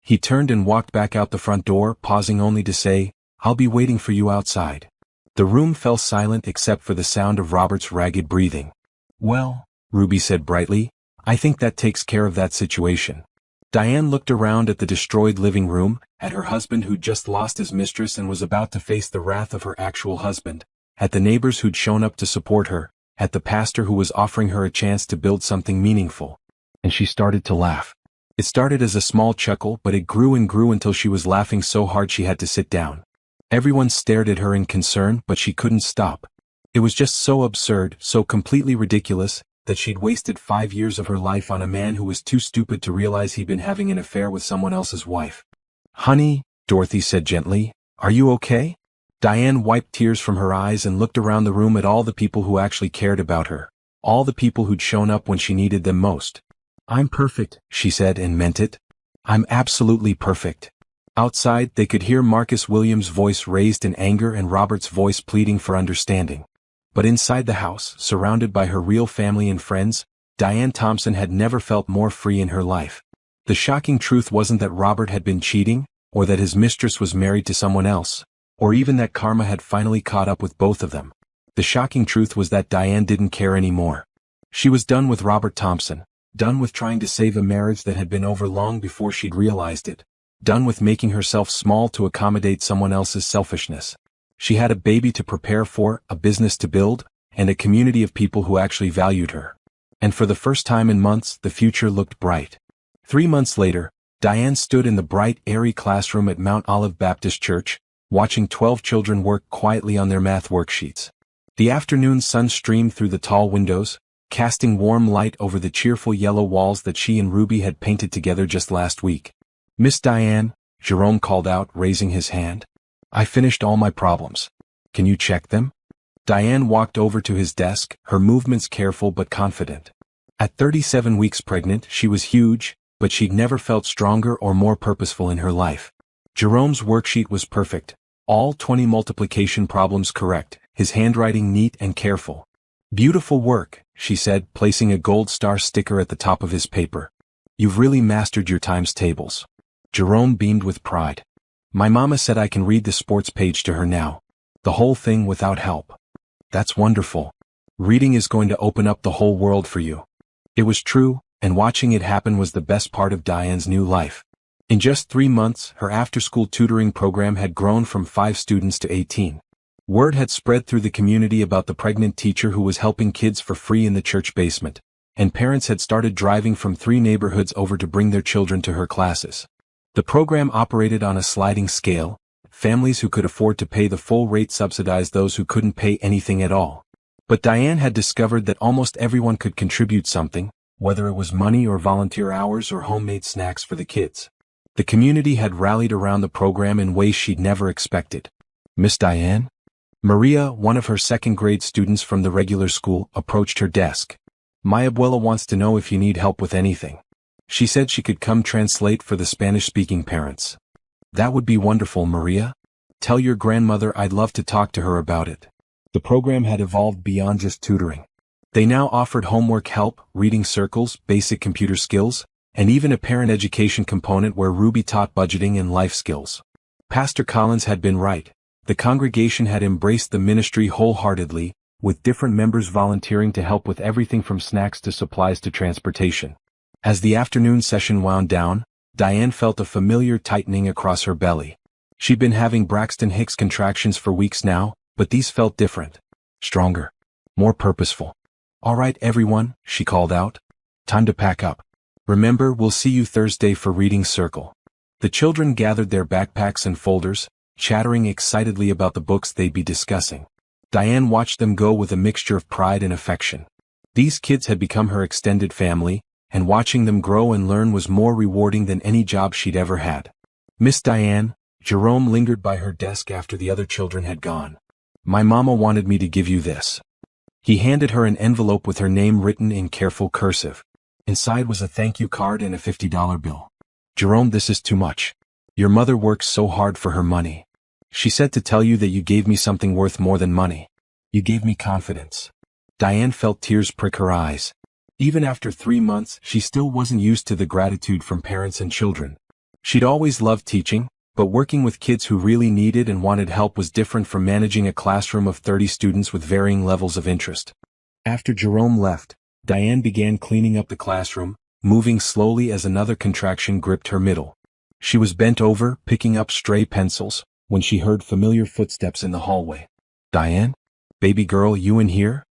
He turned and walked back out the front door, pausing only to say, "I'll be waiting for you outside." The room fell silent except for the sound of Robert's ragged breathing. "Well," Ruby said brightly, "I think that takes care of that situation." Diane looked around at the destroyed living room, at her husband who'd just lost his mistress and was about to face the wrath of her actual husband, at the neighbors who'd shown up to support her, at the pastor who was offering her a chance to build something meaningful. And she started to laugh. It started as a small chuckle, but it grew and grew until she was laughing so hard she had to sit down. Everyone stared at her in concern, but she couldn't stop. It was just so absurd, so completely ridiculous, that she'd wasted 5 years of her life on a man who was too stupid to realize he'd been having an affair with someone else's wife. "Honey," Dorothy said gently, "are you okay?" Diane wiped tears from her eyes and looked around the room at all the people who actually cared about her, all the people who'd shown up when she needed them most. "I'm perfect," she said, and meant it. "I'm absolutely perfect." Outside, they could hear Marcus Williams' voice raised in anger and Robert's voice pleading for understanding. But inside the house, surrounded by her real family and friends, Diane Thompson had never felt more free in her life. The shocking truth wasn't that Robert had been cheating, or that his mistress was married to someone else, or even that karma had finally caught up with both of them. The shocking truth was that Diane didn't care anymore. She was done with Robert Thompson, done with trying to save a marriage that had been over long before she'd realized it, done with making herself small to accommodate someone else's selfishness. She had a baby to prepare for, a business to build, and a community of people who actually valued her. And for the first time in months, the future looked bright. 3 months later, Diane stood in the bright, airy classroom at Mount Olive Baptist Church, watching 12 children work quietly on their math worksheets. The afternoon sun streamed through the tall windows, casting warm light over the cheerful yellow walls that she and Ruby had painted together just last week. "Miss Diane," Jerome called out, raising his hand. "I finished all my problems. Can you check them?" Diane walked over to his desk, her movements careful but confident. At 37 weeks pregnant, she was huge, but she'd never felt stronger or more purposeful in her life. Jerome's worksheet was perfect, all 20 multiplication problems correct, his handwriting neat and careful. "Beautiful work," she said, placing a gold star sticker at the top of his paper. "You've really mastered your times tables." Jerome beamed with pride. "My mama said I can read the sports page to her now. The whole thing without help." "That's wonderful. Reading is going to open up the whole world for you." It was true, and watching it happen was the best part of Diane's new life. In just 3 months, her after-school tutoring program had grown from 5 students to 18. Word had spread through the community about the pregnant teacher who was helping kids for free in the church basement, and parents had started driving from 3 neighborhoods over to bring their children to her classes. The program operated on a sliding scale. Families who could afford to pay the full rate subsidized those who couldn't pay anything at all. But Diane had discovered that almost everyone could contribute something, whether it was money or volunteer hours or homemade snacks for the kids. The community had rallied around the program in ways she'd never expected. "Miss Diane?" Maria, one of her second-grade students from the regular school, approached her desk. "My abuela wants to know if you need help with anything. She said she could come translate for the Spanish-speaking parents." "That would be wonderful, Maria. Tell your grandmother I'd love to talk to her about it." The program had evolved beyond just tutoring. They now offered homework help, reading circles, basic computer skills, and even a parent education component where Ruby taught budgeting and life skills. Pastor Collins had been right. The congregation had embraced the ministry wholeheartedly, with different members volunteering to help with everything from snacks to supplies to transportation. As the afternoon session wound down, Diane felt a familiar tightening across her belly. She'd been having Braxton Hicks contractions for weeks now, but these felt different. Stronger. More purposeful. "All right, everyone," she called out. "Time to pack up. Remember, we'll see you Thursday for Reading Circle." The children gathered their backpacks and folders, chattering excitedly about the books they'd be discussing. Diane watched them go with a mixture of pride and affection. These kids had become her extended family, and watching them grow and learn was more rewarding than any job she'd ever had. Miss Diane, Jerome lingered by her desk after the other children had gone. My mama wanted me to give you this. He handed her an envelope with her name written in careful cursive. Inside was a thank you card and a $50 bill. Jerome, this is too much. Your mother works so hard for her money. She said to tell you that you gave me something worth more than money. You gave me confidence. Diane felt tears prick her eyes. Even after 3 months, she still wasn't used to the gratitude from parents and children. She'd always loved teaching, but working with kids who really needed and wanted help was different from managing a classroom of 30 students with varying levels of interest. After Jerome left, Diane began cleaning up the classroom, moving slowly as another contraction gripped her middle. She was bent over, picking up stray pencils, when she heard familiar footsteps in the hallway. Diane? Baby girl, you in here?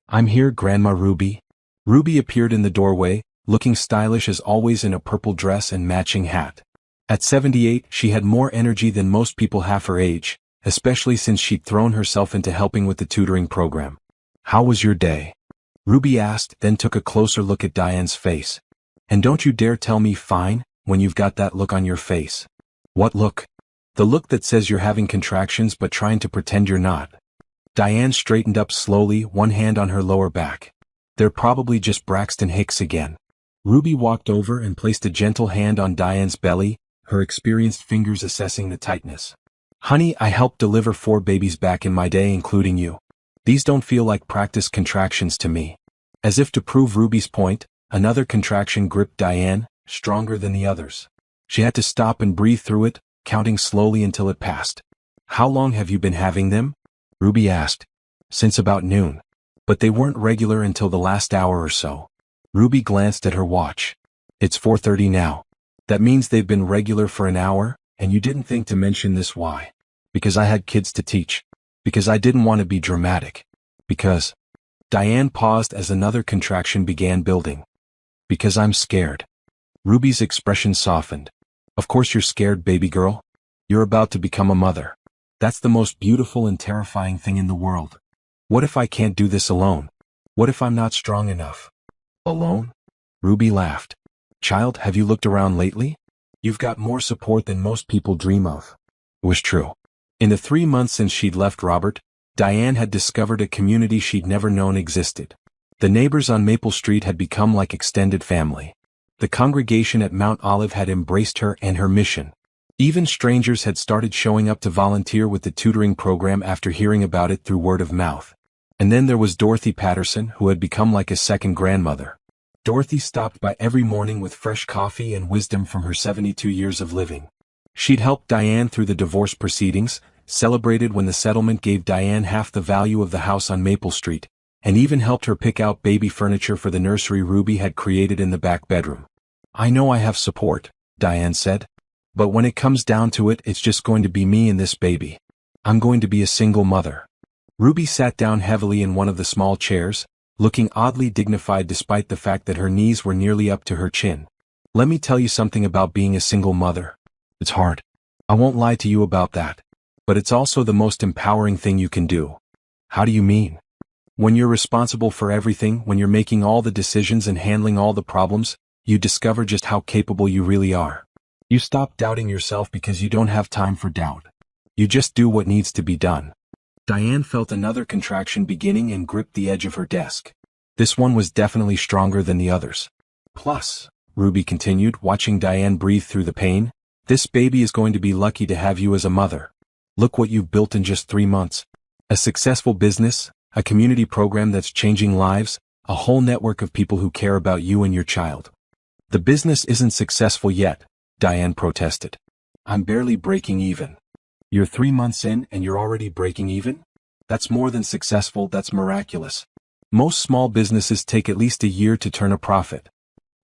I'm here, Grandma Ruby. Ruby appeared in the doorway, looking stylish as always in a purple dress and matching hat. At 78, she had more energy than most people half her age, especially since she'd thrown herself into helping with the tutoring program. How was your day? Ruby asked, then took a closer look at Diane's face. And don't you dare tell me fine, when you've got that look on your face. What look? The look that says you're having contractions but trying to pretend you're not. Diane straightened up slowly, one hand on her lower back. They're probably just Braxton Hicks again. Ruby walked over and placed a gentle hand on Diane's belly, her experienced fingers assessing the tightness. Honey, I helped deliver 4 babies back in my day, including you. These don't feel like practice contractions to me. As if to prove Ruby's point, another contraction gripped Diane, stronger than the others. She had to stop and breathe through it, counting slowly until it passed. How long have you been having them? Ruby asked. Since about noon. But they weren't regular until the last hour or so. Ruby glanced at her watch. It's 4:30 now. That means they've been regular for an hour, and you didn't think to mention this. Why? Because I had kids to teach. Because I didn't want to be dramatic. Because... Diane paused as another contraction began building. Because I'm scared. Ruby's expression softened. Of course you're scared, baby girl. You're about to become a mother. That's the most beautiful and terrifying thing in the world. What if I can't do this alone? What if I'm not strong enough? Alone? Ruby laughed. Child, have you looked around lately? You've got more support than most people dream of. It was true. In the 3 months since she'd left Robert, Diane had discovered a community she'd never known existed. The neighbors on Maple Street had become like extended family. The congregation at Mount Olive had embraced her and her mission. Even strangers had started showing up to volunteer with the tutoring program after hearing about it through word of mouth. And then there was Dorothy Patterson, who had become like a second grandmother. Dorothy stopped by every morning with fresh coffee and wisdom from her 72 years of living. She'd helped Diane through the divorce proceedings, celebrated when the settlement gave Diane half the value of the house on Maple Street, and even helped her pick out baby furniture for the nursery Ruby had created in the back bedroom. I know I have support, Diane said. But when it comes down to it, it's just going to be me and this baby. I'm going to be a single mother. Ruby sat down heavily in one of the small chairs, looking oddly dignified despite the fact that her knees were nearly up to her chin. Let me tell you something about being a single mother. It's hard. I won't lie to you about that. But it's also the most empowering thing you can do. How do you mean? When you're responsible for everything, when you're making all the decisions and handling all the problems, you discover just how capable you really are. You stop doubting yourself because you don't have time for doubt. You just do what needs to be done. Diane felt another contraction beginning and gripped the edge of her desk. This one was definitely stronger than the others. Plus, Ruby continued, watching Diane breathe through the pain, this baby is going to be lucky to have you as a mother. Look what you've built in just 3 months. A successful business, a community program that's changing lives, a whole network of people who care about you and your child. The business isn't successful yet, Diane protested. I'm barely breaking even. You're 3 months in and you're already breaking even? That's more than successful, that's miraculous. Most small businesses take at least a year to turn a profit.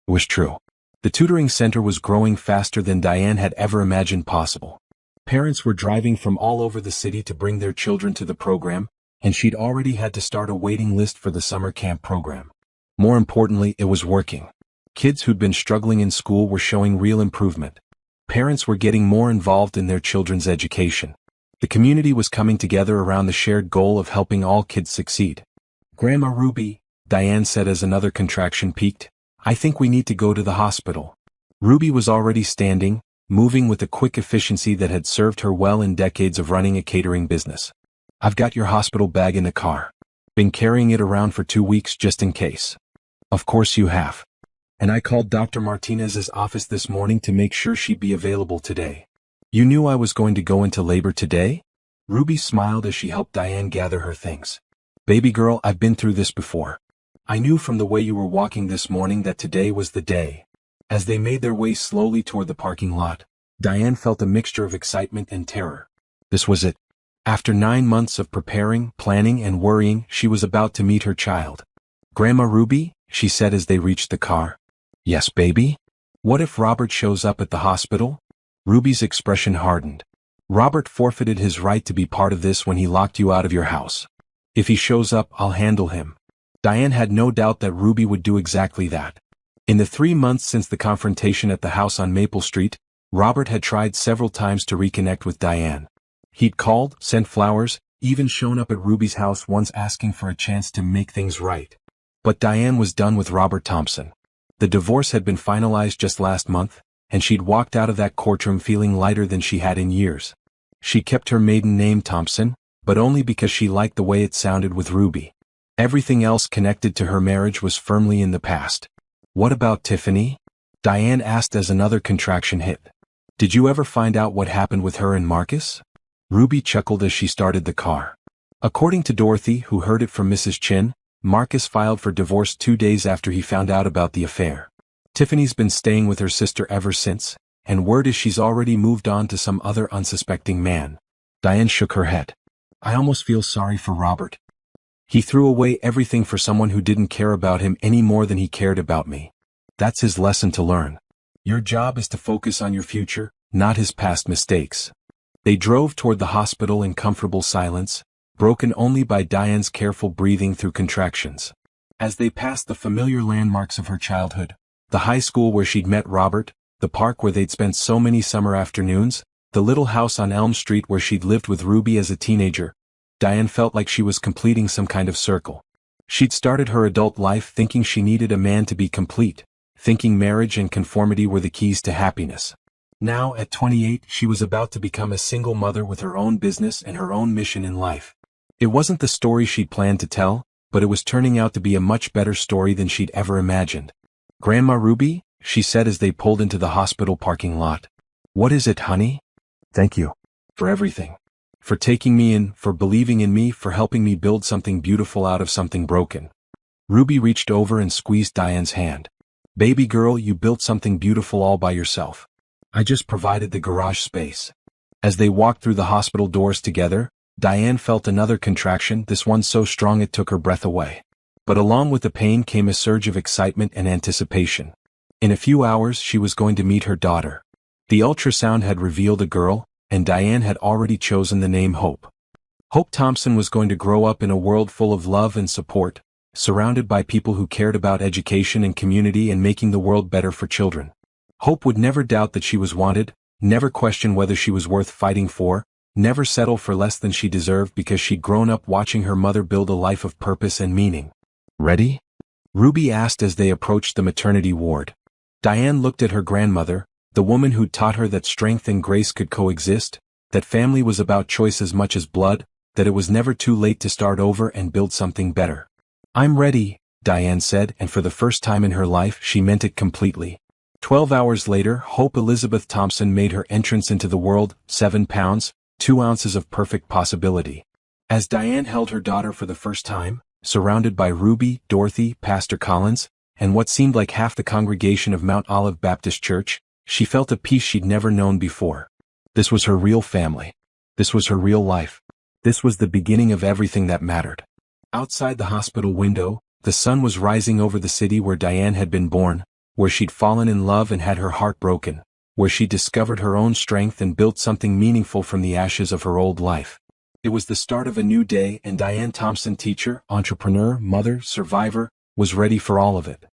It was true. The tutoring center was growing faster than Diane had ever imagined possible. Parents were driving from all over the city to bring their children to the program, and she'd already had to start a waiting list for the summer camp program. More importantly, it was working. Kids who'd been struggling in school were showing real improvement. Parents were getting more involved in their children's education. The community was coming together around the shared goal of helping all kids succeed. Grandma Ruby, Diane said as another contraction peaked, I think we need to go to the hospital. Ruby was already standing, moving with a quick efficiency that had served her well in decades of running a catering business. I've got your hospital bag in the car. Been carrying it around for 2 weeks just in case. Of course you have. And I called Dr. Martinez's office this morning to make sure she'd be available today. You knew I was going to go into labor today? Ruby smiled as she helped Diane gather her things. Baby girl, I've been through this before. I knew from the way you were walking this morning that today was the day. As they made their way slowly toward the parking lot, Diane felt a mixture of excitement and terror. This was it. After 9 months of preparing, planning, and worrying, she was about to meet her child. Grandma Ruby, she said as they reached the car. Yes, baby? What if Robert shows up at the hospital? Ruby's expression hardened. Robert forfeited his right to be part of this when he locked you out of your house. If he shows up, I'll handle him. Diane had no doubt that Ruby would do exactly that. In the 3 months since the confrontation at the house on Maple Street, Robert had tried several times to reconnect with Diane. He'd called, sent flowers, even shown up at Ruby's house once asking for a chance to make things right. But Diane was done with Robert Thompson. The divorce had been finalized just last month, and she'd walked out of that courtroom feeling lighter than she had in years. She kept her maiden name Thompson, but only because she liked the way it sounded with Ruby. Everything else connected to her marriage was firmly in the past. What about Tiffany? Diane asked as another contraction hit. Did you ever find out what happened with her and Marcus? Ruby chuckled as she started the car. According to Dorothy, who heard it from Mrs. Chin, Marcus filed for divorce 2 days after he found out about the affair. Tiffany's been staying with her sister ever since, and word is she's already moved on to some other unsuspecting man. Diane shook her head. I almost feel sorry for Robert. He threw away everything for someone who didn't care about him any more than he cared about me. That's his lesson to learn. Your job is to focus on your future, not his past mistakes. They drove toward the hospital in comfortable silence, broken only by Diane's careful breathing through contractions. As they passed the familiar landmarks of her childhood, the high school where she'd met Robert, the park where they'd spent so many summer afternoons, the little house on Elm Street where she'd lived with Ruby as a teenager, Diane felt like she was completing some kind of circle. She'd started her adult life thinking she needed a man to be complete, thinking marriage and conformity were the keys to happiness. Now, at 28, she was about to become a single mother with her own business and her own mission in life. It wasn't the story she'd planned to tell, but it was turning out to be a much better story than she'd ever imagined. Grandma Ruby, she said as they pulled into the hospital parking lot. What is it, honey? Thank you. For everything. For taking me in, for believing in me, for helping me build something beautiful out of something broken. Ruby reached over and squeezed Diane's hand. Baby girl, you built something beautiful all by yourself. I just provided the garage space. As they walked through the hospital doors together, Diane felt another contraction, this one so strong it took her breath away. But along with the pain came a surge of excitement and anticipation. In a few hours she was going to meet her daughter. The ultrasound had revealed a girl, and Diane had already chosen the name Hope. Hope Thompson was going to grow up in a world full of love and support, surrounded by people who cared about education and community and making the world better for children. Hope would never doubt that she was wanted, never question whether she was worth fighting for, never settle for less than she deserved because she'd grown up watching her mother build a life of purpose and meaning. Ready? Ruby asked as they approached the maternity ward. Diane looked at her grandmother, the woman who'd taught her that strength and grace could coexist, that family was about choice as much as blood, that it was never too late to start over and build something better. I'm ready, Diane said, and for the first time in her life she meant it completely. 12 hours later, Hope Elizabeth Thompson made her entrance into the world, 7 pounds, 2 ounces of perfect possibility. As Diane held her daughter for the first time, surrounded by Ruby, Dorothy, Pastor Collins, and what seemed like half the congregation of Mount Olive Baptist Church, she felt a peace she'd never known before. This was her real family. This was her real life. This was the beginning of everything that mattered. Outside the hospital window, the sun was rising over the city where Diane had been born, where she'd fallen in love and had her heart broken, where she discovered her own strength and built something meaningful from the ashes of her old life. It was the start of a new day, and Diane Thompson, teacher, entrepreneur, mother, survivor, was ready for all of it.